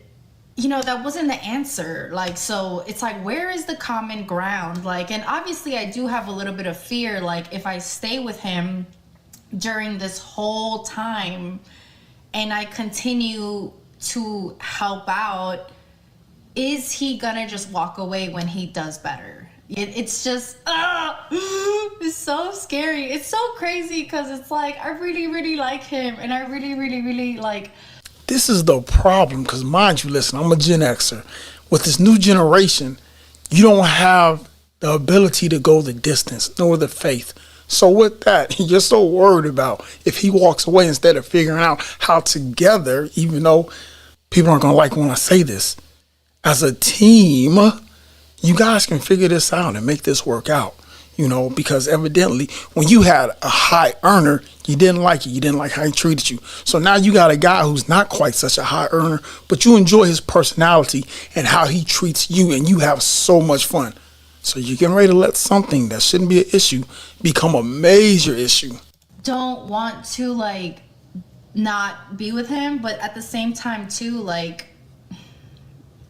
you know, that wasn't the answer. Like, so it's like, where is the common ground? Like, and obviously I do have a little bit of fear, like if I stay with him during this whole time and I continue to help out, is he gonna just walk away when he does better? It's just, it's so scary. It's so crazy because it's like, I really, really like him, and I really, really, really like. This is the problem, because mind you, listen, I'm a Gen Xer. With this new generation, you don't have the ability to go the distance, nor the faith. So with that, you're so worried about if he walks away instead of figuring out how together, even though people aren't going to like when I say this, as a team, you guys can figure this out and make this work out. You know, because evidently when you had a high earner, you didn't like it. You didn't like how he treated you. So now you got a guy who's not quite such a high earner, but you enjoy his personality and how he treats you, and you have so much fun. So you're getting ready to let something that shouldn't be an issue become a major issue. Don't want to like not be with him, but at the same time too, like,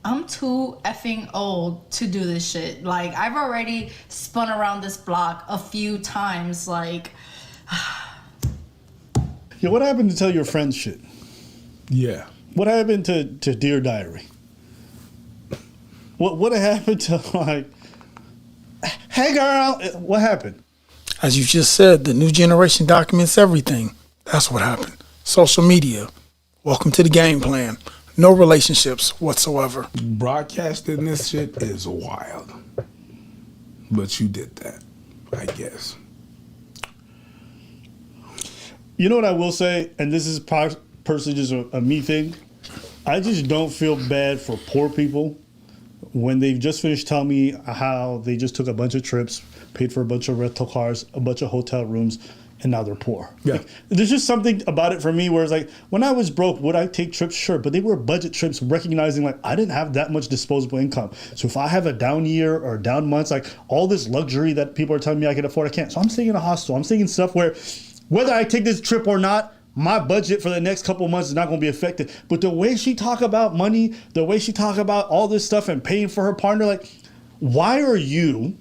I'm too effing old to do this shit. Like, I've already spun around this block a few times. Like, yeah, what happened to tell your friends shit? Yeah. What happened to Dear Diary? What happened to, like, hey girl, what happened? As you just said, the new generation documents everything. That's what happened. Social media. Welcome to the game plan. No relationships whatsoever. Broadcasting this shit is wild. But you did that, I guess. You know what I will say, and this is personally just a me thing. I just don't feel bad for poor people when they've just finished telling me how they just took a bunch of trips, paid for a bunch of rental cars, a bunch of hotel rooms, and now they're poor. Yeah. Like, there's just something about it for me where it's like, when I was broke, would I take trips? Sure. But they were budget trips, recognizing like I didn't have that much disposable income. So if I have a down year or down months, like all this luxury that people are telling me I can afford, I can't. So I'm staying in a hostel. I'm staying in stuff where whether I take this trip or not, my budget for the next couple of months is not going to be affected. But the way she talk about money, the way she talk about all this stuff and paying for her partner, like, why are you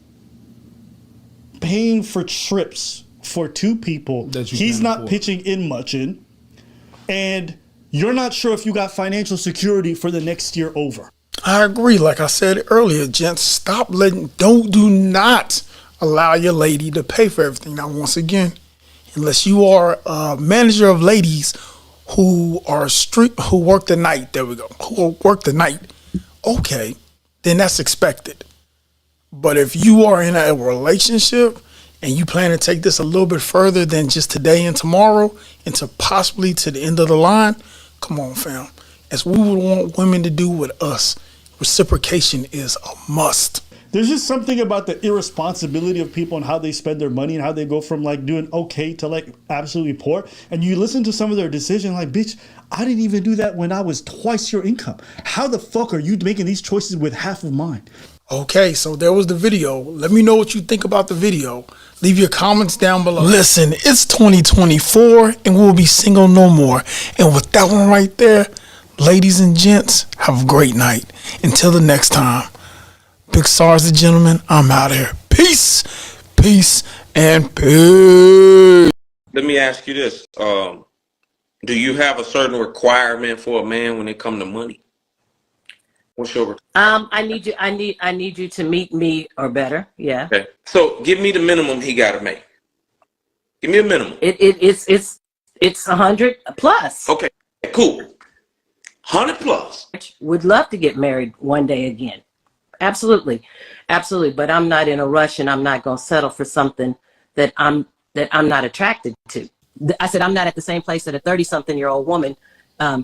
paying for trips for two people that he's not pitching in much in, and you're not sure if you got financial security for the next year over? I agree. Like I said earlier, gents, do not allow your lady to pay for everything. Now, once again, unless you are a manager of ladies who work the night, who work the night, okay, then that's expected. But if you are in a relationship and you plan to take this a little bit further than just today and tomorrow into possibly to the end of the line, come on, fam. As we would want women to do with us, reciprocation is a must. There's just something about the irresponsibility of people and how they spend their money and how they go from like doing okay to like absolutely poor. And you listen to some of their decisions like, bitch, I didn't even do that when I was twice your income. How the fuck are you making these choices with half of mine? Okay, so there was the video. Let me know what you think about the video. Leave your comments down below. Listen, it's 2024 and we'll be single no more. And with that one right there, ladies and gents, have a great night. Until the next time, Big Sarge the Gentleman, I'm out of here. Peace, peace, and peace. Let me ask you this. Do you have a certain requirement for a man when it comes to money? What's your I need you to meet me or better. Yeah. Okay. So give me the minimum he gotta make. Give me a minimum. It's 100 plus. Okay, cool. 100 plus. Would love to get married one day again. Absolutely. Absolutely. But I'm not in a rush and I'm not gonna settle for something that I'm not attracted to. I said I'm not at the same place that a 30-something-year-old woman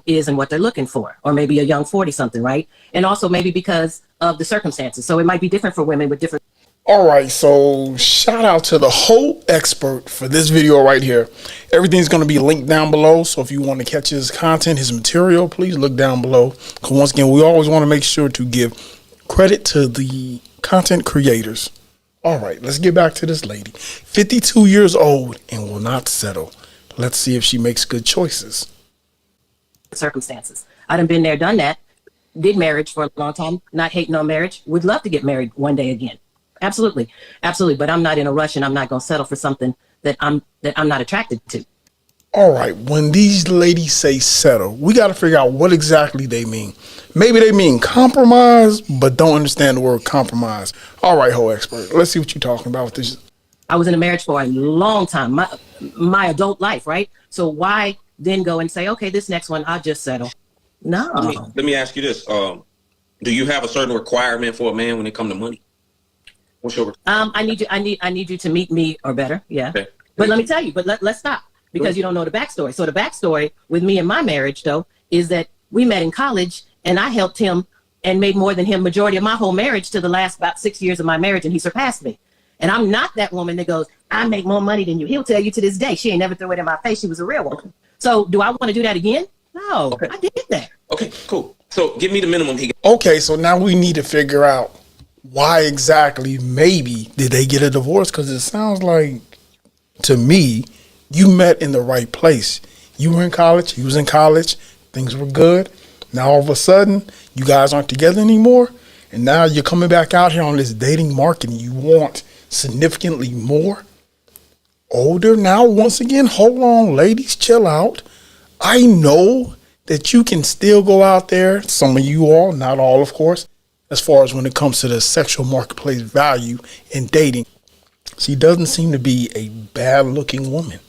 is and what they're looking for, or maybe a young 40-something, right? And also maybe because of the circumstances. So it might be different for women with different. All right, so shout out to the whole expert for this video right here. Everything's going to be linked down below. So if you want to catch his content, his material, please look down below. Because once again, we always want to make sure to give credit to the content creators. All right, let's get back to this lady. 52 years old and will not settle. Let's see if she makes good choices. Circumstances. I done been there, done that. Did marriage for a long time. Not hating on marriage. Would love to get married one day again. Absolutely, absolutely. But I'm not in a rush, and I'm not gonna settle for something that I'm not attracted to. All right. When these ladies say settle, we got to figure out what exactly they mean. Maybe they mean compromise, but don't understand the word compromise. All right, whole expert. Let's see what you're talking about with this. I was in a marriage for a long time, my adult life, right? So why then go and say, okay, this next one, I'll just settle? No. Let me ask you this. Do you have a certain requirement for a man when it comes to money? What's your I need you to meet me or better. Yeah. Okay. But let me tell you, let's stop because you don't know the backstory. So the backstory with me and my marriage though is that we met in college and I helped him and made more than him majority of my whole marriage to the last about 6 years of my marriage, and he surpassed me. And I'm not that woman that goes, I make more money than you. He'll tell you to this day. She ain't never threw it in my face. She was a real woman. So do I want to do that again? No, okay. I did that. Okay, cool. So give me the minimum he got. Okay, so now we need to figure out why exactly maybe did they get a divorce? Because it sounds like, to me, you met in the right place. You were in college, he was in college, things were good. Now all of a sudden, you guys aren't together anymore, and now you're coming back out here on this dating market and you want significantly more. Older now, once again, hold on, ladies, chill out. I know that you can still go out there, some of you all, not all, of course, as far as when it comes to the sexual marketplace value in dating. She doesn't seem to be a bad-looking woman.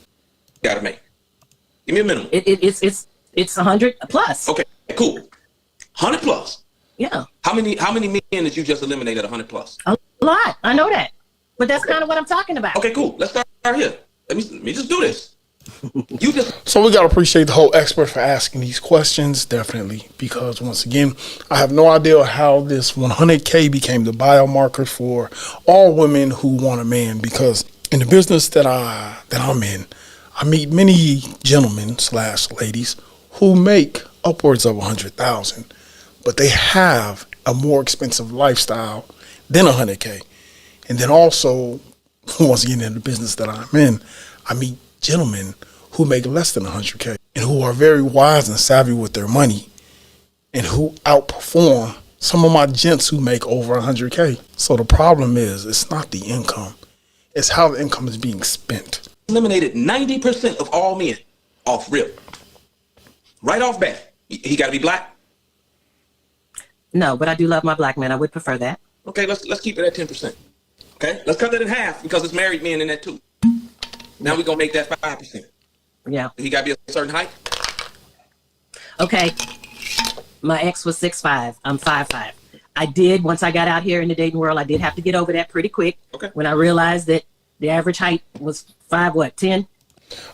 Gotta make. Give me a minimum. It's 100 plus. Okay, cool. 100 plus. Yeah. How many men did you just eliminate at 100 plus? A lot. I know that. But that's kind of what I'm talking about. Okay, cool. Let's start here. Let me just do this. So we gotta appreciate the whole expert for asking these questions, definitely, because once again, I have no idea how this 100K became the biomarker for all women who want a man. Because in the business that I'm in, I meet many gentlemen / ladies who make upwards of 100,000, but they have a more expensive lifestyle than 100K. And then also, once again, in the business that I'm in, I meet gentlemen who make less than 100K and who are very wise and savvy with their money and who outperform some of my gents who make over 100K. So the problem is, it's not the income, it's how the income is being spent. Eliminated 90% of all men off rip. Right off bat. He got to be black? No, but I do love my black men. I would prefer that. Okay, let's keep it at 10%. Okay, let's cut that in half because it's married men in that too. Now we're going to make that 5%. Yeah. He got to be a certain height? Okay. My ex was 6'5". I'm 5'5". I did, once I got out here in the dating world, I did have to get over that pretty quick. Okay. When I realized that the average height was 10?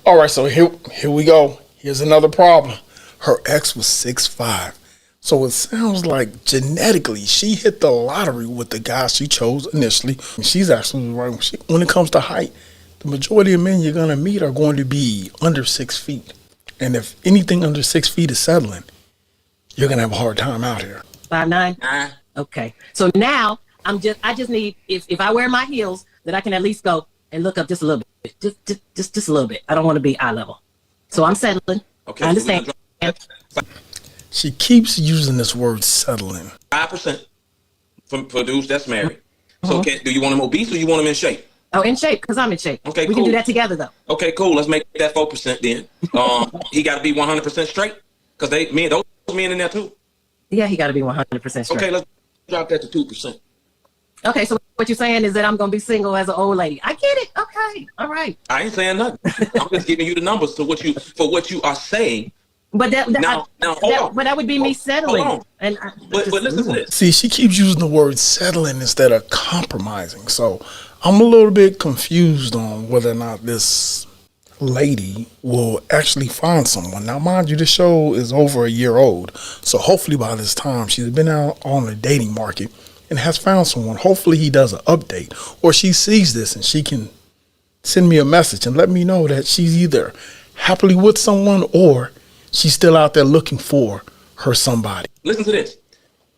All right, so here we go. Here's another problem. Her ex was 6'5". So it sounds like genetically she hit the lottery with the guy she chose initially. And she's absolutely right. When it comes to height, the majority of men you're going to meet are going to be under 6 feet. And if anything under 6 feet is settling, you're going to have a hard time out here. 5'9"? Okay. So now I just need, if I wear my heels, that I can at least go and look up just a little bit. Just a little bit. I don't want to be eye level. So I'm settling. Okay. I understand. She keeps using this word settling. 5% for dudes that's married. So do you want him obese or you want him in shape? Oh, in shape, because I'm in shape. Okay, we can do that together, though. Okay, cool. Let's make that 4% then. He got to be 100% straight? Because those men in there too? Yeah, he got to be 100% straight. Okay, let's drop that to 2%. Okay, so what you're saying is that I'm going to be single as an old lady. I get it. Okay, all right. I ain't saying nothing. I'm just giving you the numbers for what you are saying. But now hold on. But that would be me settling. Hold on. But listen to this. See, she keeps using the word settling instead of compromising. So I'm a little bit confused on whether or not this lady will actually find someone. Now, mind you, this show is over a year old. So hopefully by this time she's been out on the dating market and has found someone. Hopefully he does an update or she sees this and she can send me a message and let me know that she's either happily with someone or she's still out there looking for her somebody. Listen to this.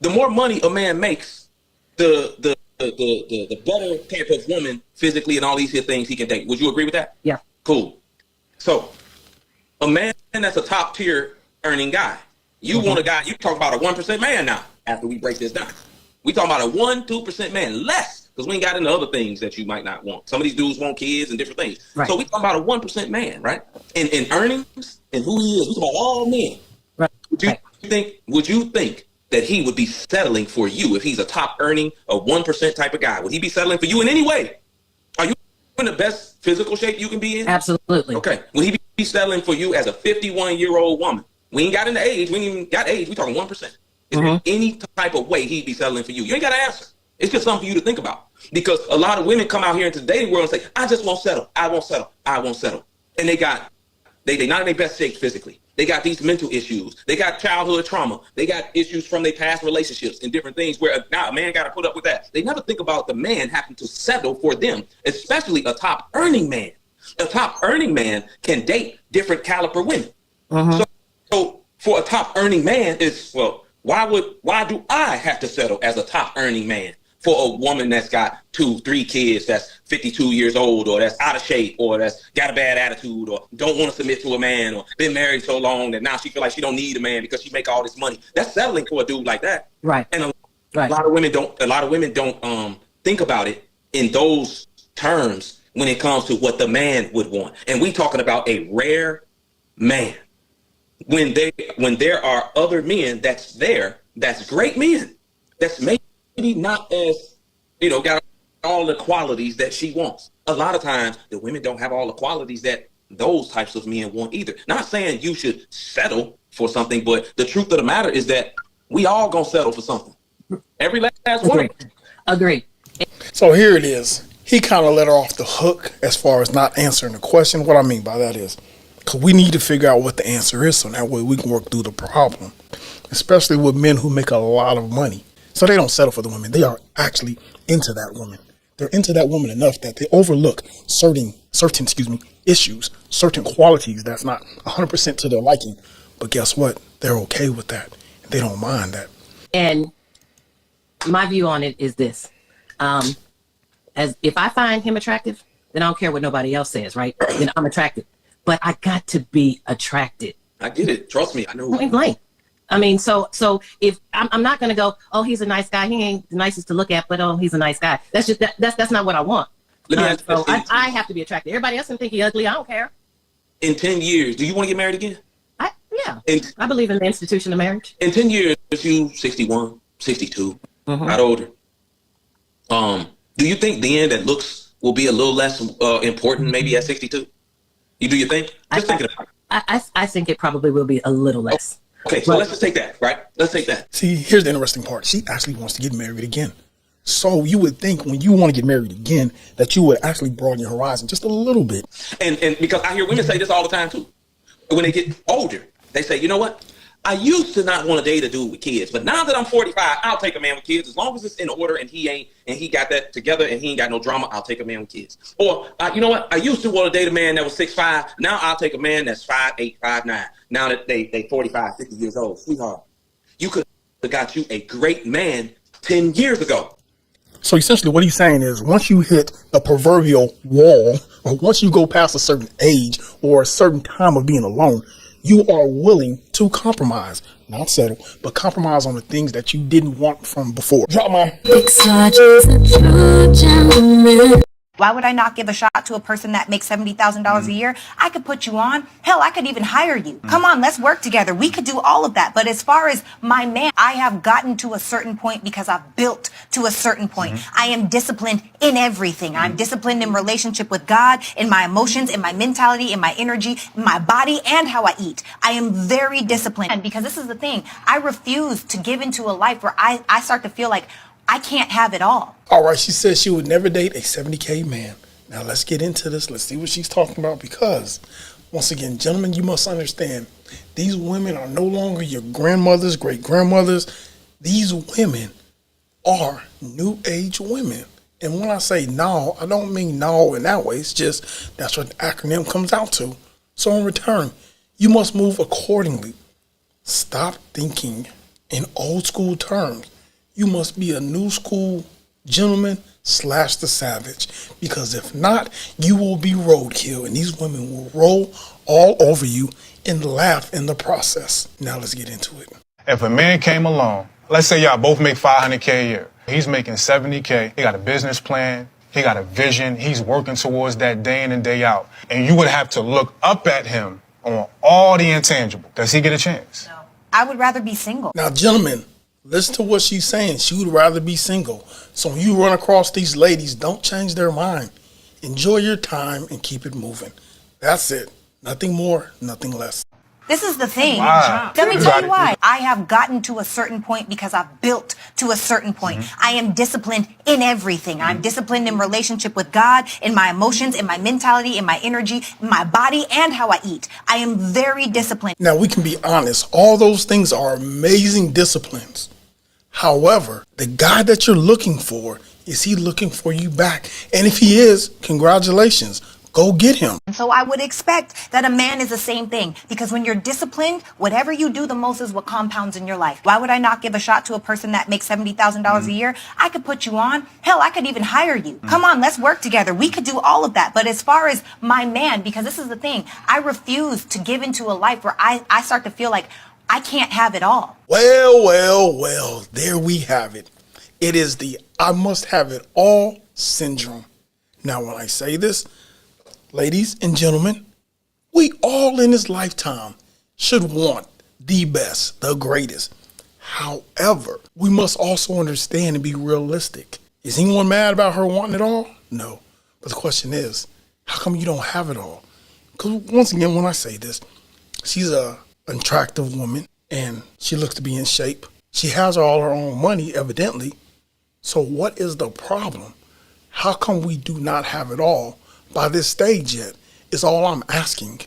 The more money a man makes, the better type of woman physically and all these here things he can date. Would you agree with that? Yeah. Cool. So a man that's a top tier earning guy, you want a guy, you talk about a 1% man now after we break this down. We talking about a 1-2% man less because we ain't got into other things that you might not want. Some of these dudes want kids and different things. Right. So we talking about a 1% man, right? In earnings and who he is. We talking about all men. Right. Would you think that he would be settling for you if he's a top earning, a 1% type of guy? Would he be settling for you in any way? Are you in the best physical shape you can be in? Absolutely. Okay. Would he be settling for you as a 51-year-old woman? We ain't got into age. We ain't even got age. We talking 1%. Is there any type of way he'd be settling for you? You ain't got to answer. It's just something for you to think about. Because a lot of women come out here into the dating world and say, I just won't settle. I won't settle. I won't settle. And they not in their best shape physically. They got these mental issues. They got childhood trauma. They got issues from their past relationships and different things where now a man got to put up with that. They never think about the man having to settle for them, especially a top earning man. A top earning man can date different caliber women. So for a top earning man, it's, well, why do I have to settle as a top earning man for a woman that's got 2-3 kids, that's 52 years old, or that's out of shape, or that's got a bad attitude, or don't want to submit to a man, or been married so long that now she feel like she don't need a man because she make all this money? That's settling for a dude like that. Right. And a lot of women don't think about it in those terms when it comes to what the man would want. And we talking about a rare man. When there are other men that's great men, that's maybe not as, got all the qualities that she wants. A lot of times the women don't have all the qualities that those types of men want either. Not saying you should settle for something, but the truth of the matter is that we all gonna settle for something. Every last one. Agree. So here it is. He kind of let her off the hook as far as not answering the question. What I mean by that is, because we need to figure out what the answer is so that way we can work through the problem, especially with men who make a lot of money. So they don't settle for the women. They are actually into that woman. They're into that woman enough that they overlook certain issues, certain qualities that's not 100% to their liking. But guess what? They're okay with that. They don't mind that. And my view on it is this. As if I find him attractive, then I don't care what nobody else says, right? Then I'm attracted. But I got to be attracted. I get it. Trust me. I know. Point blank. I mean, so if I'm not going to go, oh, he's a nice guy. He ain't the nicest to look at, but oh, he's a nice guy. That's just that's not what I want. So I have to be attracted. Everybody else can think he's ugly. I don't care. In 10 years, do you want to get married again? Yeah. I believe in the institution of marriage. In 10 years, you 61, 62, not older. Do you think then that looks will be a little less important maybe at 62? Do you think? Just thinking about it. I think it probably will be a little less. Okay, so let's just take that, right? Let's take that. See, here's the interesting part. She actually wants to get married again. So you would think when you want to get married again that you would actually broaden your horizon just a little bit. And because I hear women say this all the time too. When they get older, they say, you know what? I used to not want to date a dude with kids, but now that I'm 45, I'll take a man with kids as long as it's in order and he got that together and he ain't got no drama. I'll take a man with kids. Or you know what? I used to want to date a man that was 6'5". Now I'll take a man that's 5'8", 5'9". Now that they 45, 50 years old, sweetheart, you could have got you a great man 10 years ago. So essentially what he's saying is once you hit the proverbial wall, or once you go past a certain age or a certain time of being alone, you are willing to compromise, not settle, but compromise on the things that you didn't want from before. Drop my Big Sarge is a true gentleman. Why would I not give a shot to a person that makes $70,000 a year? I could put you on. Hell, I could even hire you. Come on, let's work together. We could do all of that. But as far as my man, I have gotten to a certain point because I've built to a certain point. I am disciplined in everything. I'm disciplined in relationship with God, in my emotions, in my mentality, in my energy, in my body, and how I eat. I am very disciplined. And because this is the thing, I refuse to give into a life where I start to feel like I can't have it all. All right, she says she would never date a 70K man. Now let's get into this. Let's see what she's talking about because, once again, gentlemen, you must understand, these women are no longer your grandmothers, great-grandmothers. These women are new age women. And when I say no, I don't mean no in that way. It's just that's what the acronym comes out to. So in return, you must move accordingly. Stop thinking in old school terms. You must be a new school gentleman / the savage, because if not, you will be roadkill and these women will roll all over you and laugh in the process. Now let's get into it. If a man came along, let's say y'all both make $500K a year. He's making $70K. He got a business plan. He got a vision. He's working towards that day in and day out. And you would have to look up at him on all the intangible. Does he get a chance? No. I would rather be single. Now, gentlemen, listen to what she's saying. She would rather be single. So when you run across these ladies, don't change their mind. Enjoy your time and keep it moving. That's it. Nothing more, nothing less. This is the thing. Wow. Let me tell you why. I have gotten to a certain point because I've built to a certain point. I am disciplined in everything. I'm disciplined in relationship with God, in my emotions, in my mentality, in my energy, in my body, and how I eat. I am very disciplined. Now, we can be honest. All those things are amazing disciplines. However, the guy that you're looking for, is he looking for you back? And if he is, congratulations. Go get him. So I would expect that a man is the same thing, because when you're disciplined, whatever you do the most is what compounds in your life. Why would I not give a shot to a person that makes $70,000 a year? I could put you on. Hell, I could even hire you. Come on, let's work together. We could do all of that. But as far as my man, because this is the thing, I refuse to give into a life where I start to feel like I can't have it all. Well, there we have it. It is the I must have it all syndrome. Now, when I say this, ladies and gentlemen, we all in this lifetime should want the best, the greatest. However, we must also understand and be realistic. Is anyone mad about her wanting it all? No. But the question is, how come you don't have it all? Because once again, when I say this, she's an attractive woman and she looks to be in shape. She has all her own money, evidently. So what is the problem? How come we do not have it all by this stage yet? Is all I'm asking.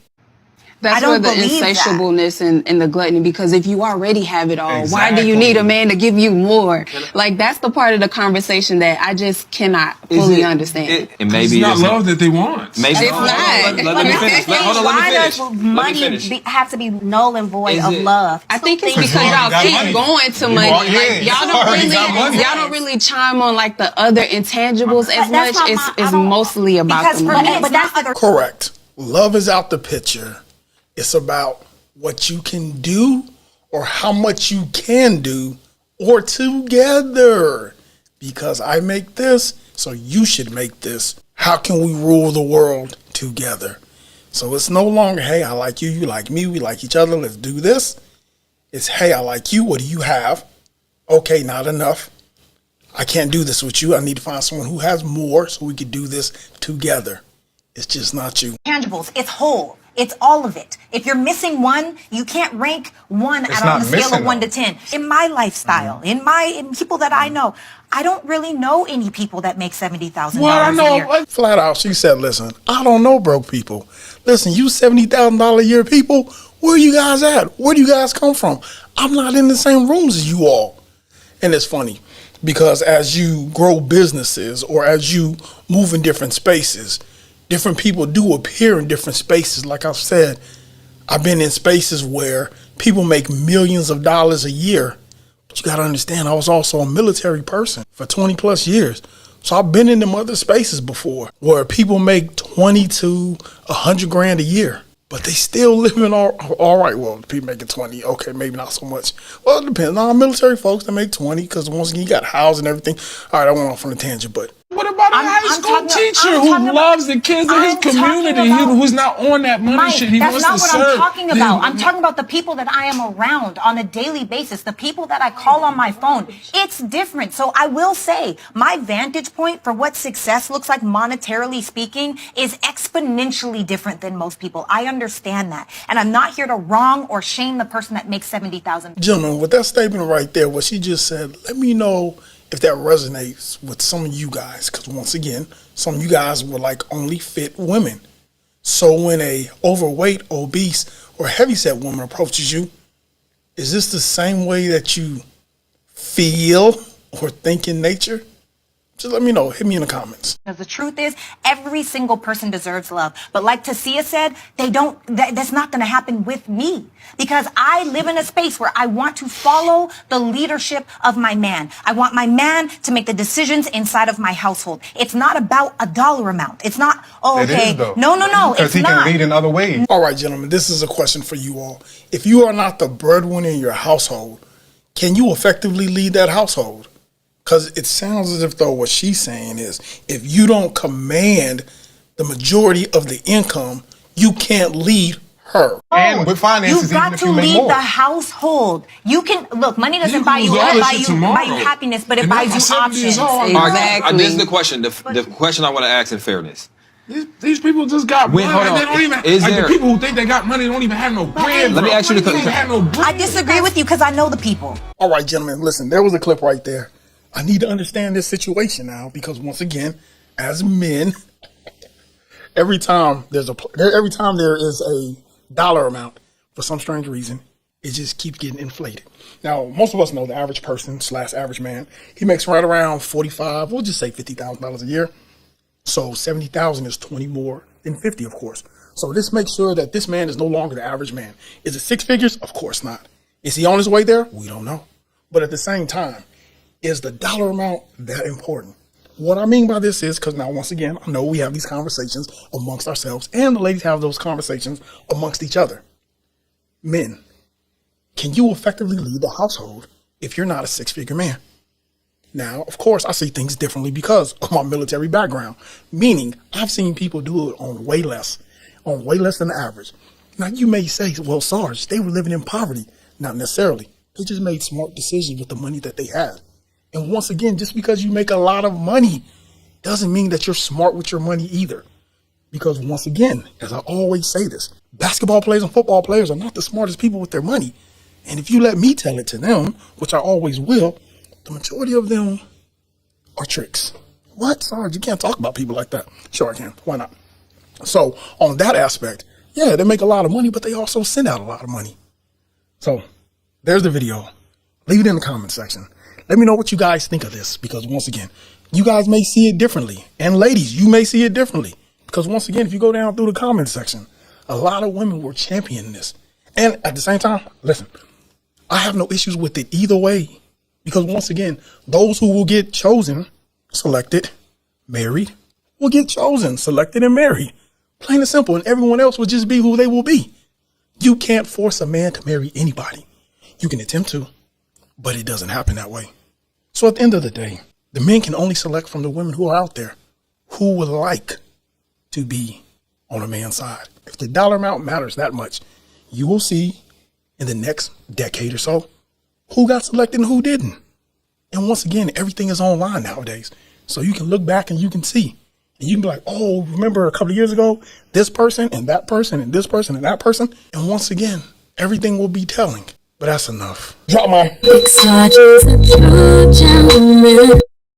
That's where the insatiableness and the gluttony, because if you already have it all, why do you need a man to give you more? Like, that's the part of the conversation that I just cannot fully understand. And maybe it's not love that they want. Maybe it's not. Let me finish. Why does money have to be null and void of love? I think it's because y'all keep going to money. Like, y'all don't really chime on like the other intangibles as much. It's mostly about the money. But that's the correct. Love is out the picture. It's about what you can do or how much you can do or together. Because I make this, so you should make this. How can we rule the world together? So it's no longer, hey, I like you, you like me, we like each other, let's do this. It's, hey, I like you, what do you have? Okay, not enough. I can't do this with you. I need to find someone who has more so we can do this together. It's just not you. Tangibles, it's whole. It's all of it. If you're missing one, you can't rank one out on the scale of 1 to 10. In my lifestyle, in people that I know, I don't really know any people that make $70,000 a year. Flat out, she said, listen, I don't know broke people. Listen, you $70,000 a year people, where you guys at? Where do you guys come from? I'm not in the same rooms as you all. And it's funny because as you grow businesses or as you move in different spaces, different people do appear in different spaces. Like I've said, I've been in spaces where people make millions of dollars a year. But you got to understand, I was also a military person for 20 plus years. So I've been in them other spaces before where people make 20 to 100 grand a year, but they still living all right. Well, people making 20, okay, maybe not so much. Well, it depends on military folks that make 20 because once again, you got housed and everything. All right, I went off on a tangent, but what about a high school teacher who loves the kids in his community, who's not on that money shit? He wants to serve. That's not what I'm talking about. I'm talking about the people that I am around on a daily basis, the people that I call on my phone. It's different. So I will say my vantage point for what success looks like monetarily speaking is exponentially different than most people. I understand that. And I'm not here to wrong or shame the person that makes $70,000. Gentlemen, with that statement right there, what she just said, let me know if that resonates with some of you guys, because once again, some of you guys were like only fit women. So when a overweight, obese, or heavyset woman approaches you, is this the same way that you feel or think in nature? Just let me know. Hit me in the comments. Because the truth is, every single person deserves love. But like Tasia said, that's not going to happen with me. Because I live in a space where I want to follow the leadership of my man. I want my man to make the decisions inside of my household. It's not about a dollar amount. It's not, oh, okay. No, because he can lead in other ways. All right, gentlemen, this is a question for you all. If you are not the breadwinner in your household, can you effectively lead that household? Because it sounds as if though what she's saying is if you don't command the majority of the income, you can't lead her. And with finances, you've got to lead the household. You can look. Money doesn't buy you happiness, but it buys you options. Exactly. This is the question. The question I want to ask in fairness. These people just got money. Hold on. They don't even, Is like, there, the people who think they got money don't even have no bread. Let me ask you the question. I disagree with you because I know the people. All right, gentlemen, listen, there was a clip right there. I need to understand this situation now because once again, as men, every time there is a dollar amount, for some strange reason, it just keeps getting inflated. Now, most of us know the average person / average man, he makes right around 45, we'll just say $50,000 a year. So 70,000 is 20 more than 50, of course. So this makes sure that this man is no longer the average man. Is it six figures? Of course not. Is he on his way there? We don't know. But at the same time, is the dollar amount that important? What I mean by this is, because now, once again, I know we have these conversations amongst ourselves, and the ladies have those conversations amongst each other. Men, can you effectively lead the household if you're not a six-figure man? Now, of course, I see things differently because of my military background, meaning I've seen people do it on way less than the average. Now, you may say, well, Sarge, they were living in poverty. Not necessarily. They just made smart decisions with the money that they had. And once again, just because you make a lot of money doesn't mean that you're smart with your money either. Because once again, as I always say this, basketball players and football players are not the smartest people with their money. And if you let me tell it to them, which I always will, the majority of them are tricks. What, Sarge? You can't talk about people like that. Sure I can. Why not? So on that aspect, yeah, they make a lot of money, but they also send out a lot of money. So there's the video. Leave it in the comment section. Let me know what you guys think of this, because once again, you guys may see it differently. And ladies, you may see it differently. Because once again, if you go down through the comment section, a lot of women were championing this. And at the same time, listen, I have no issues with it either way. Because once again, those who will get chosen, selected, married, will get chosen, selected, and married. Plain and simple. And everyone else will just be who they will be. You can't force a man to marry anybody. You can attempt to, but it doesn't happen that way. So at the end of the day, the men can only select from the women who are out there who would like to be on a man's side. If the dollar amount matters that much, you will see in the next decade or so who got selected and who didn't. And once again, everything is online nowadays. So you can look back and you can see. And you can be like, oh, remember a couple of years ago, this person and that person and this person and that person. And once again, everything will be telling. But that's enough. Drop my... Big Sarge is a true gentleman.